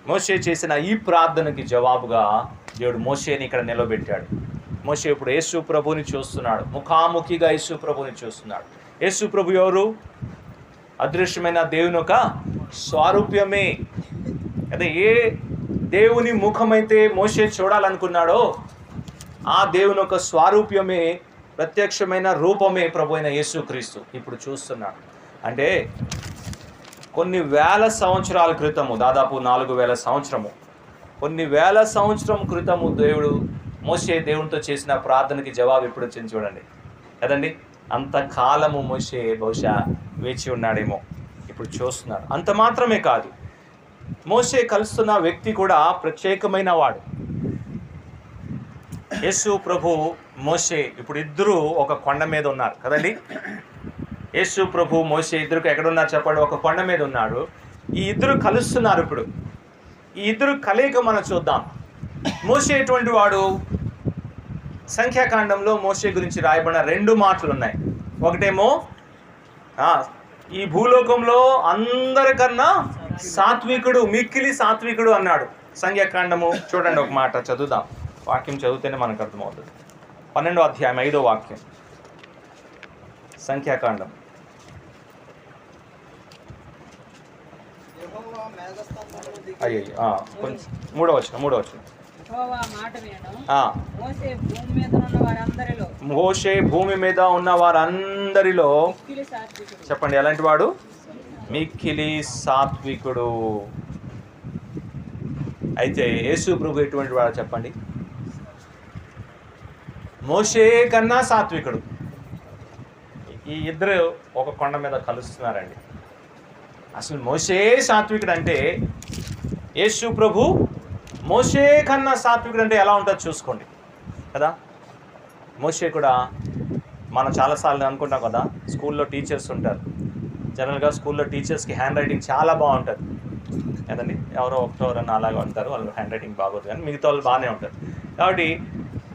మోషే చేసిన ఈ ప్రార్థనకి జవాబుగా దేవుడు మోషేని ఇక్కడ నిలబెట్టాడు. మోషే ఇప్పుడు యేసు ప్రభుని చూస్తున్నాడు, ముఖాముఖిగా యేసు ప్రభుని చూస్తున్నాడు. యేసు ప్రభు ఎవరు? అదృశ్యమైన దేవుని యొక్క స్వారూప్యమే. అదే ఏ దేవుని ముఖమైతే మోషే చూడాలనుకున్నాడో ఆ దేవుని యొక్క స్వారూప్యమే, ప్రత్యక్షమైన రూపమే ప్రభు అయిన యేసుక్రీస్తు ఇప్పుడు చూస్తున్నాడు. అంటే కొన్ని వేల సంవత్సరాల క్రితము, దాదాపు 4000 సంవత్సరము, కొన్ని వేల సంవత్సరం క్రితము దేవుడు మోషే దేవునితో చేసిన ప్రార్థనకి జవాబు ఇప్పుడు వచ్చింది చూడండి కదండి. అంతకాలము మోషే బహుశా వేచి ఉన్నాడేమో, ఇప్పుడు చూస్తున్నాడు. అంత మాత్రమే కాదు, మోషే కలుస్తున్న వ్యక్తి కూడా ప్రత్యేకమైన వాడు. యేసు ప్రభు, మోషే ఇప్పుడు ఇద్దరు ఒక కొండ మీద ఉన్నారు కదండి. యేసు ప్రభు, మోషే ఇద్దరు ఎక్కడున్నారు చెప్పండి? ఒక కొండ మీద ఉన్నాడు. ఈ ఇద్దరు కలుస్తున్నారు. ఇప్పుడు ఈ ఇద్దరు కలయిక మనం చూద్దాం. మోషే ఎటువంటి వాడు? సంఖ్యాకాండంలో మోషే గురించి రాయబడిన 2 మాటలు ఉన్నాయి. ఒకటేమో ఈ భూలోకంలో అందరికన్నా సాత్వికుడు, మిక్కిలి సాత్వికుడు అన్నాడు. సంఖ్యాకాండము చూడండి, ఒక మాట చదువుదాం. వాక్యం చదివితేనే మనకు అర్థమవుతుంది. 12వ అధ్యాయం 5వ వాక్యం, సంఖ్యాకాండం. అయ్యో, కొంచెం 3వ వచనం. మోషే భూమి మీద ఉన్న వారందరిలో చెప్పండి ఎలాంటి వాడు? మిక్కిలి సాత్వికుడు. అయితే యేసు ప్రభు ఎటువంటి వాడు చెప్పండి? మోషే కన్నా సాత్వికుడు. ఈ ఇద్దరు ఒక కొండ మీద కలుస్తున్నారండి. అసలు మోషే సాత్వికుడు అంటే, యేసు ప్రభు మోషే కన్నా సాత్వికుడు అంటే ఎలా ఉంటుందో చూసుకోండి కదా. మోషే కూడా మనం చాలాసార్లు అనుకుంటాం కదా, స్కూల్లో టీచర్స్ ఉంటారు. జనరల్గా స్కూల్లో టీచర్స్కి హ్యాండ్ రైటింగ్ చాలా బాగుంటుంది కదండి. ఎవరో ఒకటోరన్నా అలాగా ఉంటారు, వాళ్ళు హ్యాండ్ రైటింగ్ బాగోదు, కానీ మిగతా వాళ్ళు బాగానే ఉంటారు. కాబట్టి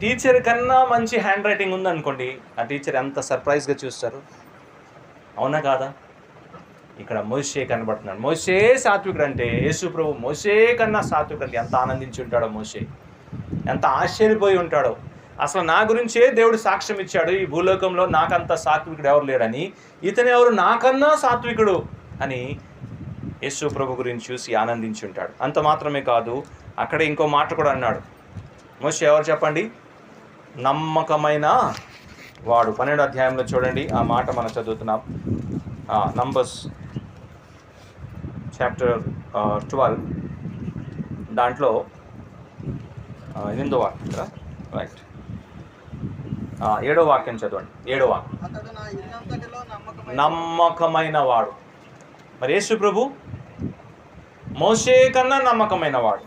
టీచర్ కన్నా మంచి హ్యాండ్ రైటింగ్ ఉందనుకోండి, ఆ టీచర్ ఎంత సర్ప్రైజ్గా చూస్తారు, అవునా కాదా? ఇక్కడ మోషే కనబడుతున్నాడు. మోషే సాత్వికుడు అంటే యేసు ప్రభు మోషే కన్నా సాత్వికుడు అంటే ఎంత ఆనందించి ఉంటాడో, మోషే ఎంత ఆశ్చర్యపోయి ఉంటాడో. అసలు నా గురించే దేవుడు సాక్ష్యం ఇచ్చాడు, ఈ భూలోకంలో నాకంత సాత్వికుడు ఎవరు లేడని, ఇతను ఎవరు నాకన్నా సాత్వికుడు అని యేసు ప్రభు గురించి చూసి ఆనందించి ఉంటాడు. అంత మాత్రమే కాదు, అక్కడ ఇంకో మాట కూడా అన్నాడు. మోషే ఎవరు చెప్పండి? నమ్మకమైన వాడు. 12వ అధ్యాయంలో చూడండి, ఆ మాట మనం చదువుతున్నాం. నంబర్స్ చాప్టర్ 12 దాంట్లో 8వ వాక్యం కదా, రైట్. 7వ వాక్యం చదవండి. 7వ వాక్యం, నమ్మకమైన వాడు. మరి యేసు ప్రభు మోషే కన్నా నమ్మకమైన వాడు.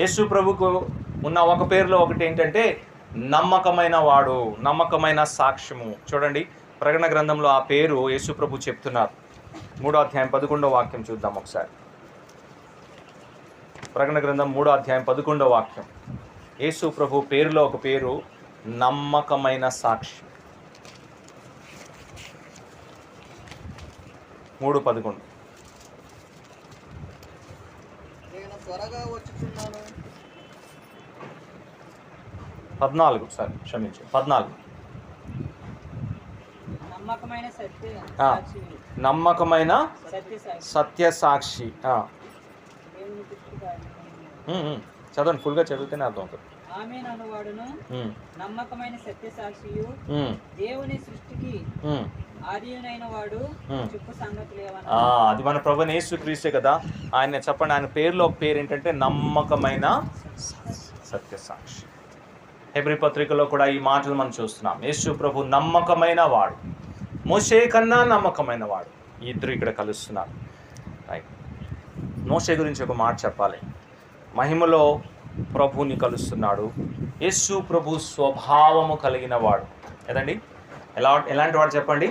యేసు ప్రభుకు ఉన్న ఒక పేరులో ఒకటి ఏంటంటే నమ్మకమైన వాడు, నమ్మకమైన సాక్ష్యము. చూడండి, ప్రకటన గ్రంథంలో ఆ పేరు యేసు ప్రభు చెప్తున్నారు. 3వ అధ్యాయం 11వ వాక్యం చూద్దాం ఒకసారి. ప్రకటన గ్రంథం 3వ అధ్యాయం 11వ వాక్యం. యేసు ప్రభు పేరులో ఒక పేరు నమ్మకమైన సాక్షి. 3:11. నేను త్వరగా వచ్చుచున్నాను. 14 సార్ క్షమించు, 14. నమ్మకమైన సత్య సాక్షి. చదవండి, ఫుల్గా చదివితేనే అర్థం అవుతుంది. నమ్మకమైన సత్య సాక్షియు, దేవుని సృష్టికి ఆదియునైన వాడు, చెప్పు సంగతులు ఏమన్నా. అది మన ప్రభువైన యేసుక్రీస్తే కదా. ఆయన చెప్పండి, ఆయన పేరులో ఒక పేరు ఏంటంటే నమ్మకమైన సత్య సాక్షి. హెబ్రీ పత్రికలో కూడా ఈ మాటలు మనం చూస్తున్నాం. యేసు ప్రభు నమ్మకమైన వాడు, మోషే కన్నా నమ్మకమైన వాడు. ఈ ఇద్దరు ఇక్కడ కలుస్తున్నారు. రైట్. మోషే గురించి ఒక మాట చెప్పాలి. మహిమలో ప్రభుని కలుస్తున్నాడు. యేసు ప్రభు స్వభావము కలిగిన వాడు కదండి. ఎలాంటి వాడు చెప్పండి?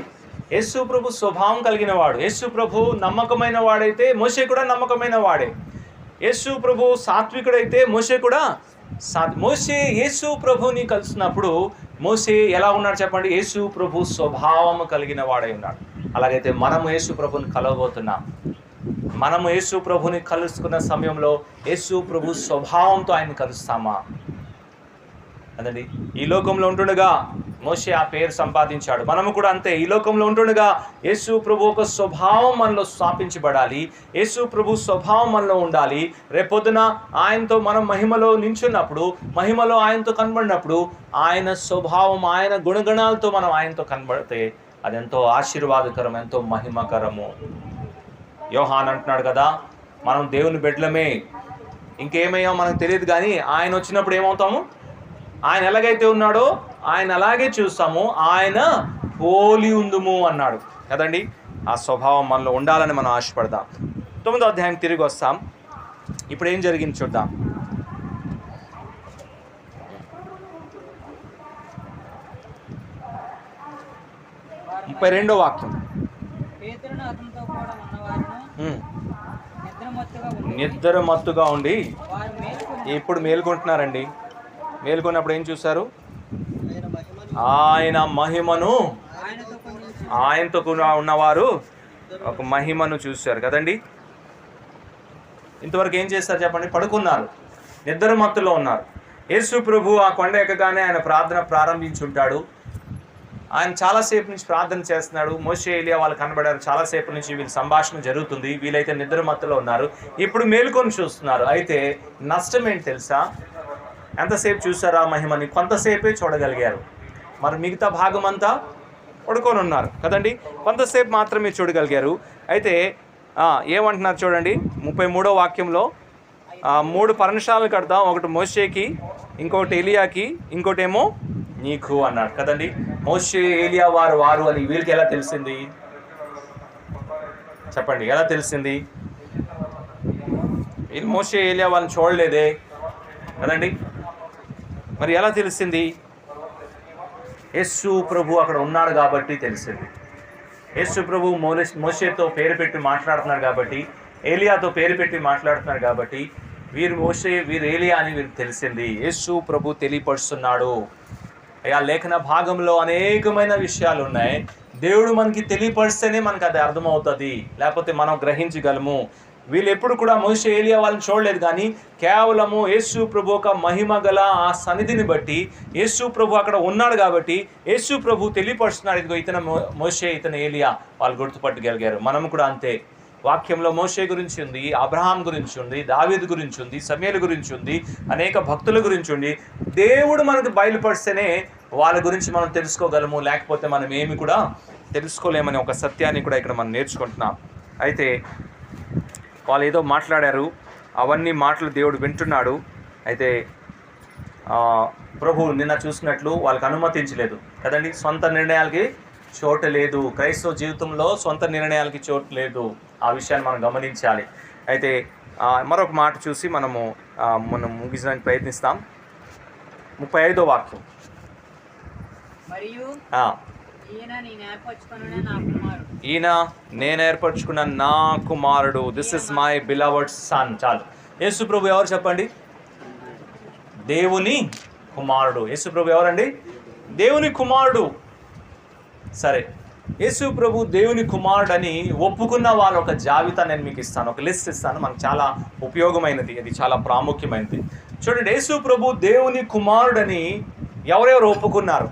యేసు ప్రభు స్వభావం కలిగిన వాడు. యేసు ప్రభు నమ్మకమైన వాడైతే మోషే కూడా నమ్మకమైన వాడే. యేసు ప్రభు సాత్వికుడైతే మోషే కూడా మోషే యేసు ప్రభుని కలిసినప్పుడు మోషే ఎలా ఉన్నాడు చెప్పండి? యేసు ప్రభు స్వభావము కలిగిన వాడై ఉన్నాడు. అలాగైతే మనము యేసు ప్రభుని కలవబోతున్నాం. మనము యేసు ప్రభుని కలుసుకున్న సమయంలో యేసు ప్రభు స్వభావంతో ఆయన కలుస్తామా? అదండి. ఈ లోకంలో ఉంటుండగా మోషే ఆ పేరు సంపాదించాడు. మనము కూడా అంతే. ఈ లోకంలో ఉంటుండగా యేసు ప్రభు ఒక స్వభావం మనలో స్థాపించబడాలి. యేసు ప్రభు స్వభావం మనలో ఉండాలి. రేపొద్దున ఆయనతో మనం మహిమలో నించున్నప్పుడు, మహిమలో ఆయనతో కనబడినప్పుడు, ఆయన స్వభావం, ఆయన గుణగణాలతో మనం ఆయనతో కనబడితే అదెంతో ఆశీర్వాదకరం, ఎంతో మహిమకరము. యోహాన్ అంటున్నాడు కదా, మనం దేవుని బిడ్డలమే, ఇంకేమయ్యో మనకు తెలియదు, కానీ ఆయన వచ్చినప్పుడు ఏమవుతాము? ఆయన ఎలాగైతే ఉన్నాడో ఆయన అలాగే చూస్తాము, ఆయన పోలి ఉందుము అన్నాడు కదండి. ఆ స్వభావం మనలో ఉండాలని మనం ఆశపడదాం. 9వ అధ్యాయం తిరిగి వస్తాం. ఇప్పుడు ఏం జరిగింది చూద్దాం. ముప్పై 32వ వాక్యం. పేతురును అతనితో కూడా ఉన్నవారును నిద్రమత్తుగా ఉండి వారు మేలుకొని ఇప్పుడు మేల్కొంటున్నారండి. మేల్కొన్నప్పుడు ఏం చూశారు? ఆయన మహిమను ఆయన మహిమను, ఆయనతో కొన్ని ఆయనతో కూడా ఉన్నవారు ఒక మహిమను చూశారు కదండి. ఇంతవరకు ఏం చేస్తారు చెప్పండి? పడుకున్నారు, నిద్ర మత్తులో ఉన్నారు. యేసు ప్రభు ఆ కొండ ఎక్కగానే ఆయన ప్రార్థన ప్రారంభించుంటాడు. ఆయన చాలాసేపు నుంచి ప్రార్థన చేస్తున్నాడు. మోషే ఏలియా వాళ్ళు కనబడారు. చాలాసేపు నుంచి వీళ్ళ సంభాషణ జరుగుతుంది. వీళ్ళైతే నిద్ర మత్తులో ఉన్నారు. ఇప్పుడు మేలుకొని చూస్తున్నారు. అయితే నష్టం ఏంటి తెలుసా? ఎంతసేపు చూసారా మహిమని? కొంతసేపే చూడగలిగారు. మరి మిగతా భాగం అంతా పడుకొని ఉన్నారు కదండి. కొంతసేపు మాత్రమే చూడగలిగారు. అయితే ఏమంటున్నారు చూడండి, 33వ వాక్యంలో 3 పర్ణశాలలు కడతాం, ఒకటి మోషేకి, ఇంకొకటి ఏలియాకి, ఇంకోటేమో నీకు అన్నాడు కదండి. మోషే ఏలియా వారు అని వీళ్ళకి ఎలా తెలిసింది చెప్పండి? ఎలా తెలిసింది? వీళ్ళు మోషే ఏలియా వాళ్ళని చూడలేదే కదండి. మరి ఎలా తెలిసింది? యేసు ప్రభు అక్కడ ఉన్నాడు కాబట్టి తెలిసింది. యేసు ప్రభు మోషేతో పేరు పెట్టి మాట్లాడుతున్నాడు కాబట్టి, ఏలియాతో పేరు పెట్టి మాట్లాడుతున్నాడు కాబట్టి వీరు మోషే, వీరు ఏలియా అని వీరికి తెలిసింది. యేసు ప్రభు తెలియపరుస్తున్నాడు. ఆ లేఖన భాగంలో అనేకమైన విషయాలు ఉన్నాయి. దేవుడు మనకి తెలియపరిస్తేనే మనకు అది అర్థమవుతుంది, లేకపోతే మనం గ్రహించగలము. వీళ్ళు ఎప్పుడు కూడా మోషే ఏలియా వాళ్ళని చూడలేదు, కానీ కేవలము యేసు ప్రభు ఒక మహిమ గల ఆ సన్నిధిని బట్టి యేసు ప్రభు అక్కడ ఉన్నాడు కాబట్టి యేసు ప్రభు తెలియపరుస్తున్నాడు. ఇదిగో ఇతను మోషే, ఇతను ఏలియా, వాళ్ళు గుర్తుపట్టగలిగారు. మనం కూడా అంతే. వాక్యంలో మోషే గురించి ఉంది, అబ్రహాం గురించి ఉంది, దావీదు గురించి ఉంది, సమూయేలు గురించి ఉంది, అనేక భక్తుల గురించి ఉంది. దేవుడు మనకు బయలుపరిస్తేనే వాళ్ళ గురించి మనం తెలుసుకోగలము, లేకపోతే మనం ఏమి కూడా తెలుసుకోలేమని ఒక సత్యాన్ని కూడా ఇక్కడ మనం నేర్చుకుంటున్నాం. అయితే వాళ్ళు ఏదో మాట్లాడారు, అవన్నీ మాటలు దేవుడు వింటున్నాడు. అయితే ప్రభు నిన్న చూసినట్లు వాళ్ళకి అనుమతించలేదు కదండి. సొంత నిర్ణయాలకి చోటు లేదు. క్రైస్తవ జీవితంలో సొంత నిర్ణయాలకి చోటు లేదు. ఆ విషయాన్ని మనం గమనించాలి. అయితే మరొక మాట చూసి మనం ముగించడానికి ప్రయత్నిస్తాం. 35వ వాక్యం. మరియు ఈయన నేను ఏర్పరచుకున్న నా కుమారుడు, this is my beloved son. చాలు. యేసు ప్రభు ఎవరు చెప్పండి? దేవుని కుమారుడు. యేసు ప్రభు ఎవరండి? దేవుని కుమారుడు. సరే, యేసు ప్రభు దేవుని కుమారుడని ఒప్పుకున్న వాళ్ళు ఒక జాబితా నేను మీకు ఇస్తాను, ఒక లిస్ట్ ఇస్తాను. మనకు చాలా ఉపయోగమైనది, అది చాలా ప్రాముఖ్యమైనది. చూడండి, యేసు ప్రభు దేవుని కుమారుడని ఎవరెవరు ఒప్పుకున్నారు?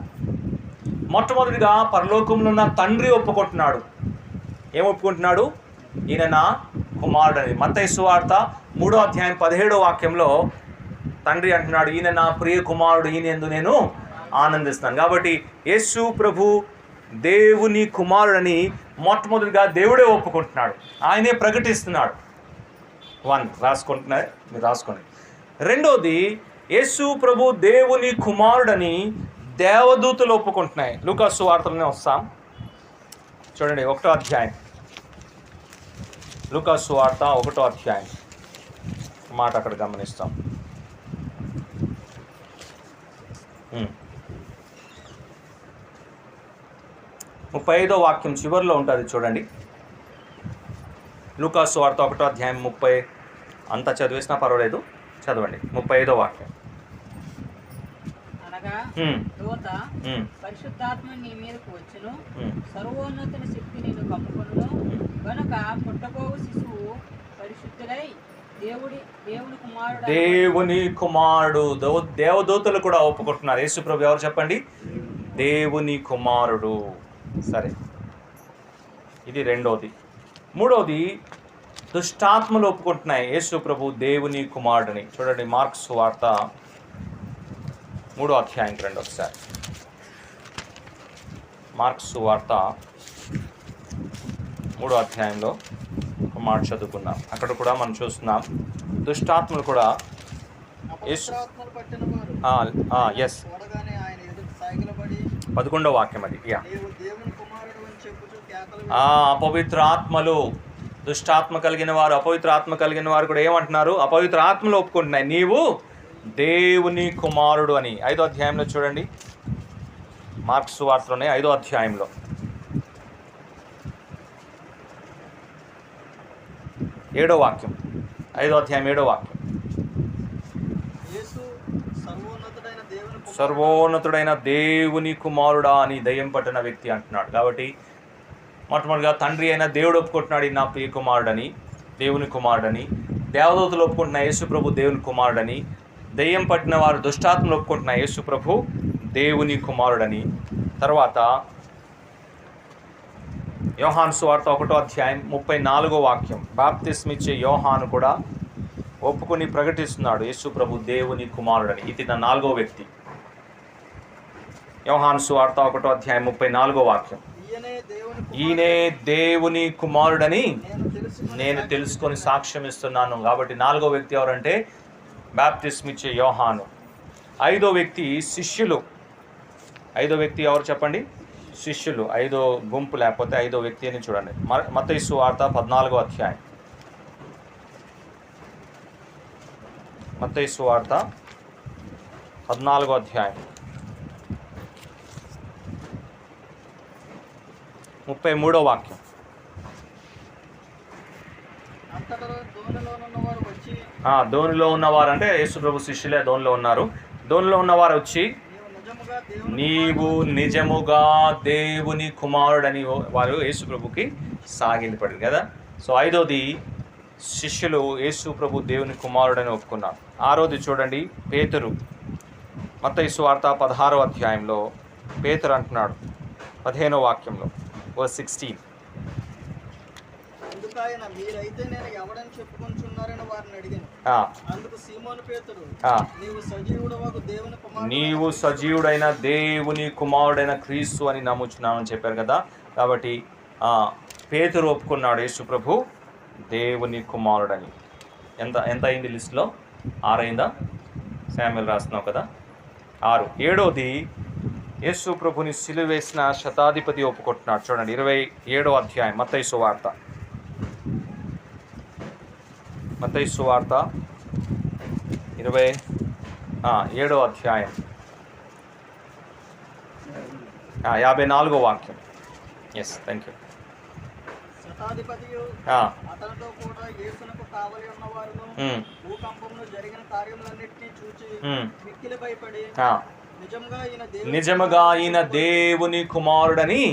మొట్టమొదటిగా పరలోకంలో ఉన్న తండ్రి ఒప్పుకుంటున్నాడు. ఏం ఒప్పుకుంటున్నాడు? ఈయన నా కుమారుడని. మత్తయి సువార్త 3వ అధ్యాయం 17వ వాక్యంలో తండ్రి అంటున్నాడు, ఈయన నా ప్రియ కుమారుడు, ఈయన యందు నేను ఆనందిస్తాను. కాబట్టి యేసు ప్రభు దేవుని కుమారుడని మొట్టమొదటిగా దేవుడే ఒప్పుకుంటున్నాడు, ఆయనే ప్రకటిస్తున్నాడు. 1 రాసుకుంటున్నారు, మీరు రాసుకోండి. రెండోది, యేసు ప్రభు దేవుని కుమారుడని దేవదూతలు ఒప్పుకుంటున్నాయి. లూకా సువార్తలోనే వస్తాం చూడండి, 1వ అధ్యాయం. లూకా సువార్త 1వ అధ్యాయం మాట అక్కడ గమనిస్తాం. 35వ వాక్యం చివరిలో ఉంటుంది చూడండి. లూకా సువార్త 1వ అధ్యాయం 30. అంతా చదివేసినా పర్వాలేదు, చదవండి. 35వ వాక్యం. అనగా దూత పరిశుద్ధాత్మ నీ మీదకు వచ్చును, సర్వోన్నతుని శక్తి నిన్ను కమ్ముకొనును, గనుక పుట్టబోవు శిశువు పరిశుద్ధుడై దేవుని కుమారుడు. దేవదూతలు కూడా ఒప్పుకుంటున్నారు. యేసు ప్రభు ఎవరు చెప్పండి? దేవుని కుమారుడు. సరే, ఇది రెండోది. మూడోది, దుష్టాత్మలు ఒప్పుకుంటున్నాయి యేసు ప్రభు దేవుని కుమారుడని. చూడండి, మార్క్స్ వార్త 3వ అధ్యాయం రండి ఒకసారి. మార్క్స్ వార్త 3వ అధ్యాయంలో ఒక మాట చదువుకున్నాం. అక్కడ కూడా మనం చూస్తున్నాం దుష్టాత్మలు కూడా అపవిత్రాత్మలు పట్టిన వారు ఎస్ చూడగానే ఆయన ఎదుట సాగిలపడి 11వ వాక్యం అది. నీవు దేవుని కుమారుడు అని చెప్పుచు కేకలు అపవిత్ర ఆత్మలు, దుష్టాత్మ కలిగిన వారు, అపవిత్ర ఆత్మ కలిగిన వారు కూడా ఏమంటున్నారు? అపవిత్ర ఆత్మలు ఒప్పుకుంటున్నాయి నీవు దేవుని కుమారుడు అని. 5వ అధ్యాయంలో చూడండి, మార్క్స్ వార్తలోనే 5వ అధ్యాయంలో 7వ వాక్యం, 5వ అధ్యాయం 7వ వాక్యం. యేసు సర్వోన్నతుడైన దేవుని కుమారుడు సర్వోన్నతుడైన దేవుని కుమారుడా అని దయ్యం పట్టిన వ్యక్తి అంటున్నాడు. కాబట్టి మొట్టమొదటిగా తండ్రి అయిన దేవుడు ఒప్పుకుంటున్నాడు నా ప్రియ కుమారుడని, దేవుని కుమారుడని. దేవదూతలు ఒప్పుకుంటున్న యేసు ప్రభు దేవుని కుమారుడని. దయ్యం పట్టిన వారు, దుష్టాత్మలు ఒప్పుకుంటున్న యేసు ప్రభు దేవుని కుమారుడని. తర్వాత యోహాను సువార్త 1వ అధ్యాయం 34వ వాక్యం. బాప్తిస్మిచ్చే యోహాను కూడా ఒప్పుకొని ప్రకటిస్తున్నాడు యేసు ప్రభు దేవుని కుమారుడని. ఇది నా 4వ వ్యక్తి. యోహాను సువార్త 1వ అధ్యాయం 34వ వాక్యం. ఈయనే దేవుని కుమారుడని నేను తెలుసుకొని సాక్ష్యం ఇస్తున్నాను. కాబట్టి 4వ వ్యక్తి ఎవరంటే బాప్తిస్మిచ్చే యోహాను. 5వ వ్యక్తి శిష్యులు. 5వ వ్యక్తి ఎవరు చెప్పండి? శిష్యులు. 5వ గుంపు లేకపోతే 5వ వ్యక్తి అని చూడండి. మత్తయి సువార్త 14వ అధ్యాయం. మత్తయి సువార్త 14వ అధ్యాయం 33వ వాక్యం. దోనిలో ఉన్నవారు అంటే యేసు ప్రభు శిష్యులే దోనిలో ఉన్నారు. దోనిలో ఉన్నవారు వచ్చి నీవు నిజముగా దేవుని కుమారుడని వారు యేసు ప్రభుకి సాగిలపడింది కదా. సో 5వది శిష్యులు యేసు ప్రభు దేవుని కుమారుడని ఒప్పుకున్నారు. 6వది చూడండి, పేతురు. మత్తయి సువార్త 16వ అధ్యాయంలో పేతురు అంటున్నాడు 15వ వాక్యంలో, వర్స్ 16. అందుకాయన మీరైతే నేను ఎవడని చెప్పుకొంచున్నారని వారిని అడిగాను. అందుకు సీమోను పేతురు నీవు సజీవుడవగు దేవుని కుమారుడు, నీవు సజీవుడైన దేవుని కుమారుడైన క్రీస్తు అని నమ్ముచున్నామని చెప్పారు కదా. కాబట్టి పేతురు ఒప్పుకున్నాడు యేసు ప్రభు దేవుని కుమారుడని. ఎంత అయింది లిస్టులో? 6 అయిందా? శామ్యుల్ రాస్తున్నావు కదా, 6. 7వది యేసు ప్రభుని సిలువ వేసిన శతాధిపతి ఒప్పుకుంటున్నాడు. చూడండి 27వ అధ్యాయం మత్తయి సువార్త. మత్తయి సువార్త 27వ అధ్యాయం 54వ వాక్యం. Yes, thank you. శతాధిపతియు అతనితో కూడా యేసునకు కావలి ఉన్నవారును భూకంపమును జరిగిన కార్యములన్నిటినీ చూచి మిక్కిలి భయపడి నిజముగా ఈయన దేవుని కుమారుడని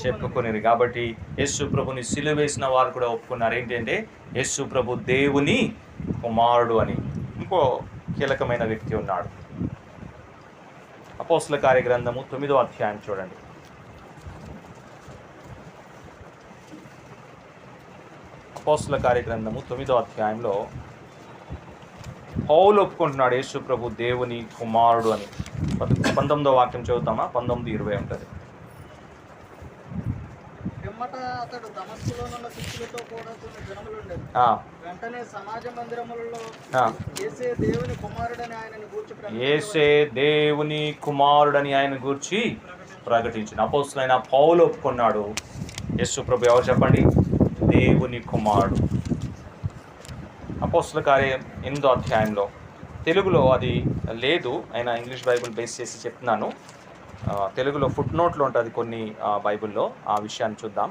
చెప్పుకునేది. కాబట్టి యేసు ప్రభుని సిలువ వేసిన వారు కూడా ఒప్పుకున్నారు ఏంటంటే యేసు ప్రభు దేవుని కుమారుడు అని. ఇంకో కీలకమైన వ్యక్తి ఉన్నాడు. అపోస్తల కార్యగ్రంథము 9వ అధ్యాయం చూడండి. అపోస్తల కార్యగ్రంథము 9వ అధ్యాయంలో పౌలు ఒప్పుకుంటున్నాడు యేసు ప్రభు దేవుని కుమారుడు అని. 19వ వాక్యం చదువుతామా? 19:20 ఉంటుంది. అతడు దమస్కులోనున్న శిష్యులతో కూడా కొన్ని జనములుండెను. వెంటనే సమాజ మందిరములలో యేసే దేవుని కుమారుడని ఆయనను గూర్చి ప్రకటించిన అపోస్తలుడైన పౌలు ఒప్పుకున్నాడు యేసు ప్రభు ఎవరు చెప్పండి? దేవుని కుమారుడు. అపోస్తల కార్యం 8వ అధ్యాయంలో, తెలుగులో అది లేదు, అయినా ఇంగ్లీష్ బైబిల్ బేస్ చేసి చెప్తున్నాను. తెలుగులో ఫుట్ నోట్లో ఉంటుంది కొన్ని బైబిల్లో. ఆ విషయాన్ని చూద్దాం.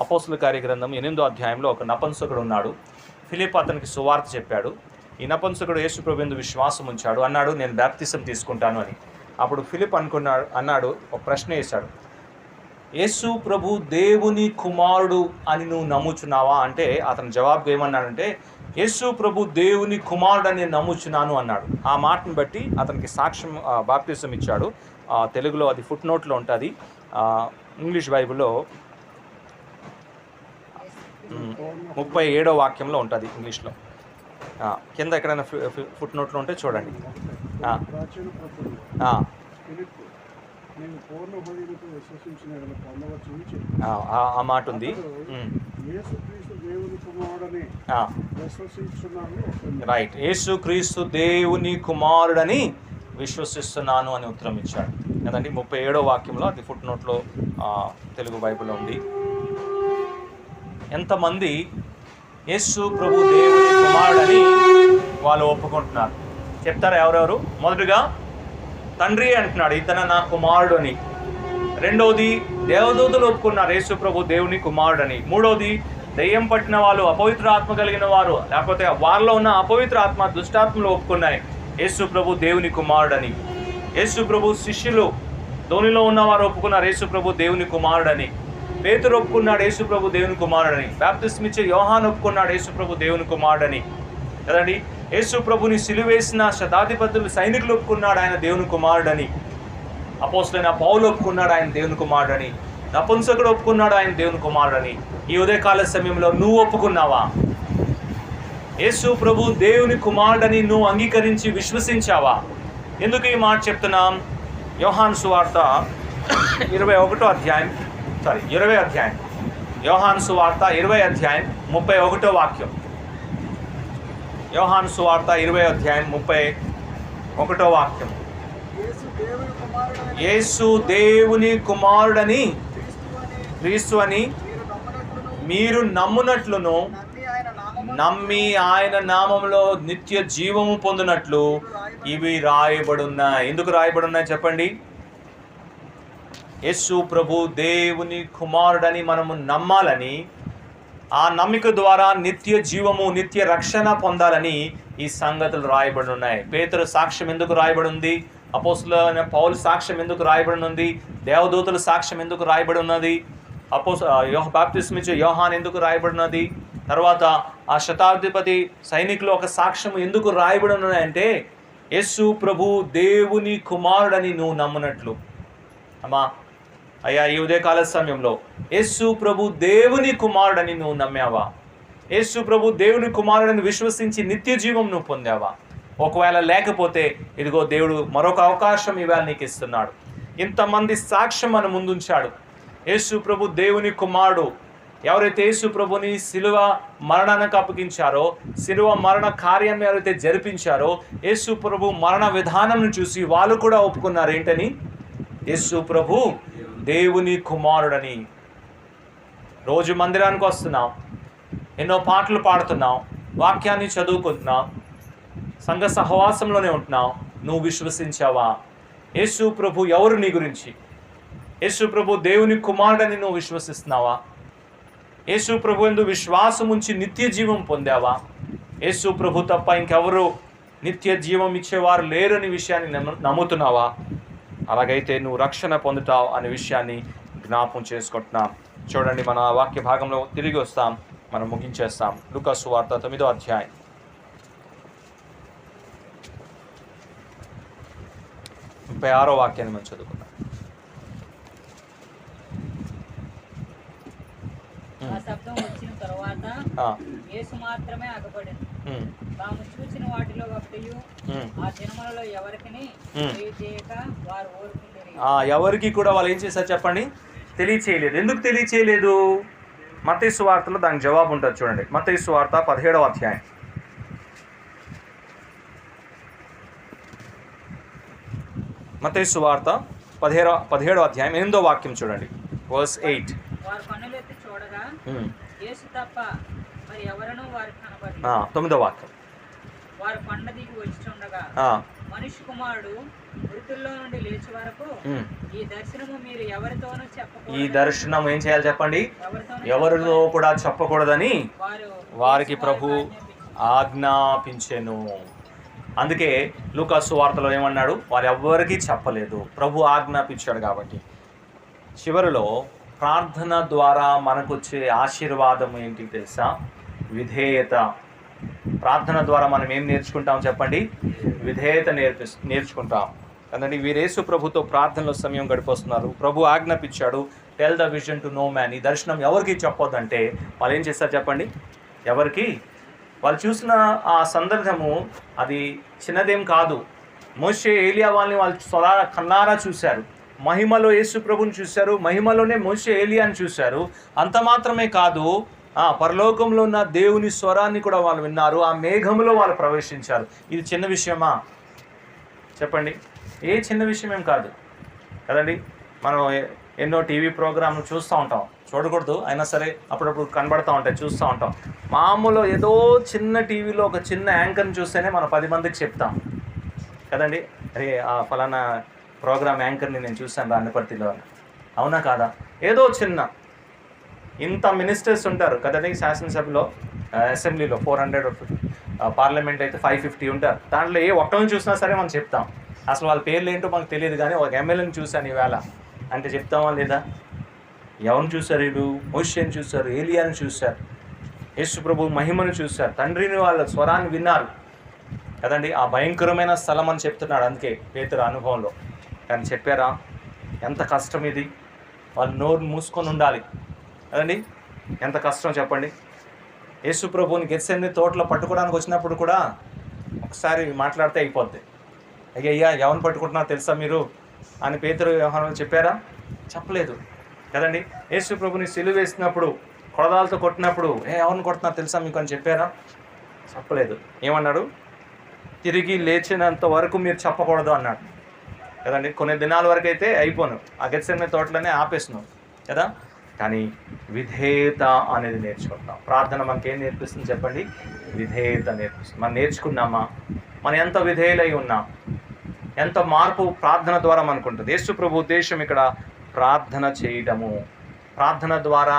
అపోస్తల కార్యగ్రంథం 8వ అధ్యాయంలో ఒక నపుంసకుడు ఉన్నాడు. ఫిలిప్ అతనికి సువార్త చెప్పాడు. ఈ నపుంసకుడు యేసు ప్రభు యందు విశ్వాసం ఉంచాడు. అన్నాడు నేను బాప్తిసం తీసుకుంటాను అని. అప్పుడు ఫిలిప్ అన్నాడు ఒక ప్రశ్న వేశాడు, యేసు ప్రభు దేవుని కుమారుడు అని నువ్వు నమ్ముచున్నావా అంటే అతను జవాబుగా ఏమన్నాడంటే యేసు ప్రభు దేవుని కుమారుడు అని నేను నమ్ముచున్నాను అన్నాడు. ఆ మాటను బట్టి అతనికి సాక్ష్యం బాప్తిసం ఇచ్చాడు. తెలుగులో అది ఫుట్ నోట్లో ఉంటుంది. ఇంగ్లీష్ బైబిల్లో 37వ వాక్యంలో ఉంటుంది ఇంగ్లీష్లో. కింద ఎక్కడైనా ఫుట్ నోట్లో ఉంటే చూడండి. ఆ మాట ఉంది. రైట్, యేసుక్రీస్తు దేవుని కుమారుడని విశ్వసిస్తున్నాను అని ఉత్తరం ఇచ్చాడు కదండి. 37వ వాక్యంలో అది ఫుట్ నోట్లో తెలుగు బైబిల్లో ఉంది. ఎంతమంది యేసు ప్రభు దేవుని కుమారుడని వాళ్ళు ఒప్పుకుంటున్నారు చెప్తారా ఎవరెవరు? మొదటగా తండ్రి అంటున్నాడు, ఇతను నా కుమారుడు అని. రెండవది దేవదూతలు ఒప్పుకున్నారు యేసు ప్రభు దేవుని కుమారుడని. మూడవది దెయ్యం పట్టిన వాళ్ళు, అపవిత్ర ఆత్మ కలిగిన వారు, లేకపోతే వారిలో ఉన్న అపవిత్ర ఆత్మ, దుష్టాత్మలు ఒప్పుకున్నాయి యేసు ప్రభు దేవుని కుమారుడని. యేసు ప్రభు శిష్యులు ధోనిలో ఉన్నవారు ఒప్పుకున్నారు యేసు ప్రభు దేవుని కుమారుడని. పేతురు ఒప్పుకున్నాడు యేసు ప్రభు దేవుని కుమారుడని. బాప్తిస్మం ఇచ్చే యోహాను ఒప్పుకున్నాడు యేసు ప్రభు దేవుని కుమారుడని కదండి. యేసు ప్రభుని సిలువేసిన శతాధిపతులు సైనికులు ఒప్పుకున్నాడు ఆయన దేవుని కుమారుడని. అపోస్తలుడైన పౌలు ఒప్పుకున్నాడు ఆయన దేవుని కుమారుడని. నపుంసకుడు ఒప్పుకున్నాడు ఆయన దేవుని కుమారుడని. ఈ ఉదయకాల సమయంలో నువ్వు ఒప్పుకున్నావా? యేసు ప్రభు దేవుని కుమారుడని నువ్వు అంగీకరించి విశ్వసించావా? ఎందుకు ఈ మాట చెప్తున్నాం? యోహాను సువార్త 20వ అధ్యాయం యోహాను సువార్త 20వ అధ్యాయం 31వ వాక్యం. యోహాను సువార్త 20వ అధ్యాయం 31వ వాక్యం. యేసు దేవుని కుమారుడని క్రీస్తు అని మీరు నమ్మునట్లును నమ్మి ఆయన నామంలో నిత్య జీవము పొందినట్లు ఇవి రాయబడున్నాయి. ఎందుకు రాయబడున్నాయి చెప్పండి? యేసు ప్రభు దేవుని కుమారుడని మనము నమ్మాలని, ఆ నమ్మిక ద్వారా నిత్య జీవము, నిత్య రక్షణ పొందాలని ఈ సంగతులు రాయబడి ఉన్నాయి. పేతురు సాక్ష్యం ఎందుకు రాయబడి ఉంది? అపోస్తలుడైన పౌలు సాక్ష్యం ఎందుకు రాయబడి ఉంది? దేవదూతల సాక్ష్యం ఎందుకు రాయబడి ఉన్నది? బాప్తిస్మం ఇచ్చే యోహాను ఎందుకు రాయబడి ఉన్నది? తర్వాత ఆ శతాధిపతి సైనికులు ఒక సాక్ష్యం ఎందుకు రాయబడి ఉన్నాయంటే యేసు ప్రభు దేవుని కుమారుడని నువ్వు నమ్మునట్లు. అమ్మా అయ్యా, ఈ ఉదయకాల సమయంలో యేసు ప్రభు దేవుని కుమారుడని నువ్వు నమ్మావా? యేసు ప్రభు దేవుని కుమారుడని విశ్వసించి నిత్య జీవం నువ్వు పొందావా? ఒకవేళ లేకపోతే ఇదిగో దేవుడు మరొక అవకాశం ఇవాళ నీకు ఇస్తున్నాడు. ఇంతమంది సాక్ష్యం మన ముందుంచాడు. యేసు ప్రభు దేవుని కుమారుడు. ఎవరైతే యేసు ప్రభుని శిలువ మరణానికి అప్పగించారో, శిలువ మరణ కార్యాన్ని ఎవరైతే జరిపించారో, యేసు ప్రభు మరణ విధానం చూసి వాళ్ళు కూడా ఒప్పుకున్నారు ఏంటని? యేసు ప్రభు దేవుని కుమారుడని. రోజు మందిరానికి వస్తున్నాం, ఎన్నో పాటలు పాడుతున్నాం, వాక్యాన్ని చదువుకుంటున్నాం, సంఘ సహవాసంలోనే ఉంటున్నాం. నువ్వు విశ్వసించావా? యేసు ప్రభు ఎవరు నీ గురించి? యేసు ప్రభు దేవుని కుమారుడని నువ్వు విశ్వసిస్తున్నావా? యేసు ప్రభు యందు విశ్వాసం ఉంచి నిత్య జీవం పొందావా? యేసు ప్రభు తప్ప ఇంకెవరు నిత్య జీవం ఇచ్చేవారు లేరని విషయాన్ని నమ్ముతున్నావా? అలాగైతే నువ్వు రక్షణ పొందుతావు అనే విషయాన్ని జ్ఞాపకం చేసుకుంటున్నాం. చూడండి, మన వాక్య భాగంలో తిరిగి వస్తాం, మనం ముగించేస్తాం. లూకా సువార్త 9వ అధ్యాయం 36వ వాక్యాన్ని మనం చదువుకుందాం. ఆ శబ్దం వచ్చిన తరువాత యేసు మాత్రమే ఆగబడింది. తాము చూసిన వాటిలో ఒకటి ఆ జనములలో ఎవరికిని తెలియజేయక వారు ఊరుకుంటారు. ఎవరికి కూడా వాళ్ళు ఏం చేశారు చెప్పండి? తెలియచేయలేదు. ఎందుకు తెలియచేయలేదు? మత్తయి సువార్తలో దానికి జవాబు ఉంటుంది. చూడండి, మత్తయి సువార్త 17వ అధ్యాయం. మత్తయి సువార్త 17వ అధ్యాయం 8వ వాక్యం చూడండి, వర్స్ 8. వారు కన్నులెత్తి చూడగా యేసు తప్ప మరి ఎవరనూ వారికి కనబడలేదు. 9వ వాక్యం. వారు కొండ దిగి వచ్చుచుండగా మనిషి కుమారుడు మృతుల్లో నుండి లేచి వరకు ఈ దర్శనము మీరు ఎవరితోనూ చెప్పకూడదు. ఈ దర్శనం ఏం చేయాలి చెప్పండి? ఎవరితో కూడా చెప్పకూడదని వారికి ప్రభు ఆజ్ఞాపించెను. అందుకే లూకా సువార్తలో ఏమన్నాడు? వారు ఎవ్వరికీ చెప్పలేదు, ప్రభు ఆజ్ఞాపించాడు. కాబట్టి చివరిలో ప్రార్థన ద్వారా మనకు వచ్చే ఆశీర్వాదం ఏంటి తెలుసా? విధేయత. ప్రార్థన ద్వారా మనం ఏం నేర్చుకుంటాం చెప్పండి? విధేయత నేర్చుకుంటాం కదండి. వీరు యేసు ప్రభుతో ప్రార్థనలో సమయం గడిపొస్తున్నారు. ప్రభు ఆజ్ఞాపించాడు, tell the vision to know man. ఈ దర్శనం ఎవరికి చెప్పొద్దంటే వాళ్ళు ఏం చేస్తారు చెప్పండి? ఎవరికి? వాళ్ళు చూసిన ఆ సందర్భము అది చిన్నదేం కాదు. మోషే ఏలియా వాళ్ళని వాళ్ళు కన్నారా చూశారు. మహిమలో యేసు ప్రభుని చూశారు, మహిమలోనే మోషే ఏలియాని చూశారు. అంత మాత్రమే కాదు, పరలోకంలో ఉన్న దేవుని స్వరాన్ని కూడా వాళ్ళు విన్నారు. ఆ మేఘంలో వాళ్ళు ప్రవేశించారు. ఇది చిన్న విషయమా చెప్పండి? ఏ చిన్న విషయం ఏం కాదు కదండి. మనం ఎన్నో టీవీ ప్రోగ్రాంలు చూస్తూ ఉంటాం, చూడకూడదు అయినా సరే అప్పుడప్పుడు కనబడుతూ ఉంటాయి, చూస్తూ ఉంటాం. మామూలు ఏదో చిన్న టీవీలో ఒక చిన్న యాంకర్ని చూస్తేనే మనం 10 మందికి చెప్తాం కదండి. అరే ఆ ఫలానా ప్రోగ్రామ్ యాంకర్ని నేను చూశాను రాన్నపర్తిలో, అవునా కాదా? ఏదో చిన్న ఇంత మినిస్టర్స్ ఉంటారు కదండి శాసనసభలో, అసెంబ్లీలో 400, పార్లమెంట్ అయితే 550 ఉంటారు. దాంట్లో ఏ ఒక్కరిని చూసినా సరే మనం చెప్తాం. అసలు వాళ్ళ పేర్లు ఏంటో మనకు తెలియదు, కానీ ఒక ఎమ్మెల్యేని చూశాను ఈవేళ అంటే చెప్తామా లేదా? ఎవరిని చూశారు? వీళ్ళు మోషేని చూశారు, ఏలియాని చూశారు, యేసు ప్రభు మహిమను చూశారు, తండ్రిని వాళ్ళ స్వరాన్ని విన్నారు కదండి. ఆ భయంకరమైన స్థలం అని చెప్తున్నాడు అందుకే పేతురు అనుభవంలో. కానీ చెప్పారా? ఎంత కష్టం ఇది. వాళ్ళు నోరు మూసుకొని ఉండాలి కదండి. ఎంత కష్టం చెప్పండి. యేసు ప్రభువుని గెత్సేమనీ తోటలో పట్టుకోవడానికి వచ్చినప్పుడు కూడా ఒకసారి మాట్లాడితే అయిపోద్ది. అయ్యా ఎవరిని పట్టుకుంటున్నారో తెలుసా మీరు అని పేతురు యోహాను చెప్పారా? చెప్పలేదు కదండి. యేసు ప్రభుని సిలువ వేసినప్పుడు కొడదాలతో కొట్టినప్పుడు ఎవరిని కొడుతున్నారు తెలుసా మీకు అని చెప్పారా? చెప్పలేదు. ఏమన్నాడు? తిరిగి లేచినంత వరకు మీరు చెప్పకూడదు అన్నాడు కదండి. కొన్ని దినాల వరకు అయితే అయిపోను, ఆ గెత్సేమనీ తోటలోనే ఆపేసినాం కదా. కానీ విధేయత అనేది నేర్చుకుంటాం. ప్రార్థన మనకేం నేర్పిస్తుంది చెప్పండి? విధేయత నేర్పిస్తుంది. మనం నేర్చుకున్నామా? మనం ఎంత విధేయులై ఉన్నాం? ఎంత మార్పు ప్రార్థన ద్వారా మనకు ఉంటుంది. యేసు ప్రభు ఉద్దేశం ఇక్కడ ప్రార్థన చేయడము. ప్రార్థన ద్వారా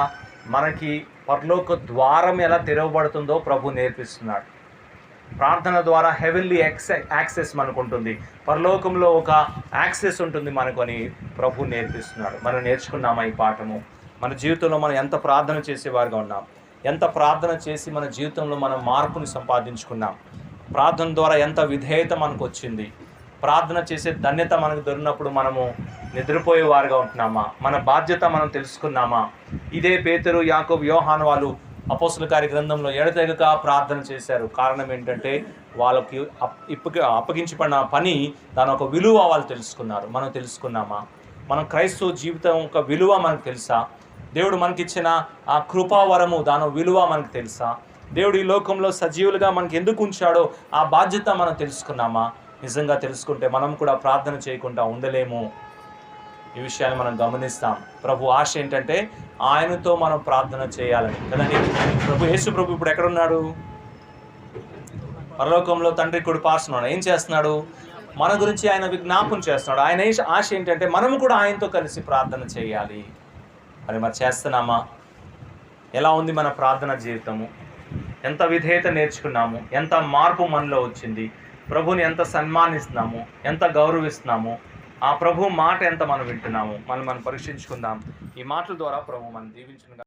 మనకి పరలోక ద్వారం ఎలా తెరవబడుతుందో ప్రభు నేర్పిస్తున్నాడు. ప్రార్థన ద్వారా హెవెన్లీ యాక్సెస్ మనకు ఉంటుంది, పరలోకంలో ఒక యాక్సెస్ ఉంటుంది మనకు అని ప్రభు నేర్పిస్తున్నాడు. మనం నేర్చుకున్నామా ఈ పాఠము? మన జీవితంలో మనం ఎంత ప్రార్థన చేసేవారుగా ఉన్నాం? ఎంత ప్రార్థన చేసి మన జీవితంలో మనం మార్పుని సంపాదించుకున్నాం? ప్రార్థన ద్వారా ఎంత విధేయత మనకు వచ్చింది? ప్రార్థన చేసే ధన్యత మనకు దొరికినప్పుడు మనము నిద్రపోయేవారుగా ఉంటున్నామా? మన బాధ్యత మనం తెలుసుకున్నామా? ఇదే పేతురు, యాకోబు, యోహాను వాళ్ళు అపోస్తలుల కార్య గ్రంథంలో ఎడతెగక ప్రార్థన చేశారు. కారణం ఏంటంటే వాళ్ళకి అప్పగించబడిన పని దాని ఒక విలువ వాళ్ళు తెలుసుకున్నారు. మనం తెలుసుకున్నామా? మనం క్రైస్తవ జీవితం ఒక విలువ మనకు తెలుసా? దేవుడు మనకిచ్చిన ఆ కృపావరము దాని విలువ మనకు తెలుసా? దేవుడు ఈ లోకంలో సజీవులుగా మనకి ఎందుకు ఉంచాడో ఆ బాధ్యత మనం తెలుసుకున్నామా? నిజంగా తెలుసుకుంటే మనం కూడా ప్రార్థన చేయకుండా ఉండలేము. ఈ విషయాన్ని మనం గమనిస్తాం. ప్రభు ఆశ ఏంటంటే ఆయనతో మనం ప్రార్థన చేయాలని కదండి. యేసు ప్రభు ఇప్పుడు ఎక్కడున్నాడు? పరలోకంలో తండ్రి కుడి పార్శ్వన ఏం చేస్తున్నాడు? మన గురించి ఆయన విజ్ఞాపన చేస్తున్నాడు. ఆయన ఆశ ఏంటంటే మనము కూడా ఆయనతో కలిసి ప్రార్థన చేయాలి. మరి చేస్తున్నామా? ఎలా ఉంది మన ప్రార్థన జీవితము? ఎంత విధేయత నేర్చుకున్నాము? ఎంత మార్పు మనలో వచ్చింది? ప్రభుని ఎంత సన్మానిస్తున్నాము? ఎంత గౌరవిస్తున్నాము? ఆ ప్రభు మాట ఎంత మనం వింటున్నాము? మనం పరీక్షించుకుందాం. ఈ మాటల ద్వారా ప్రభు మనం దీవించును.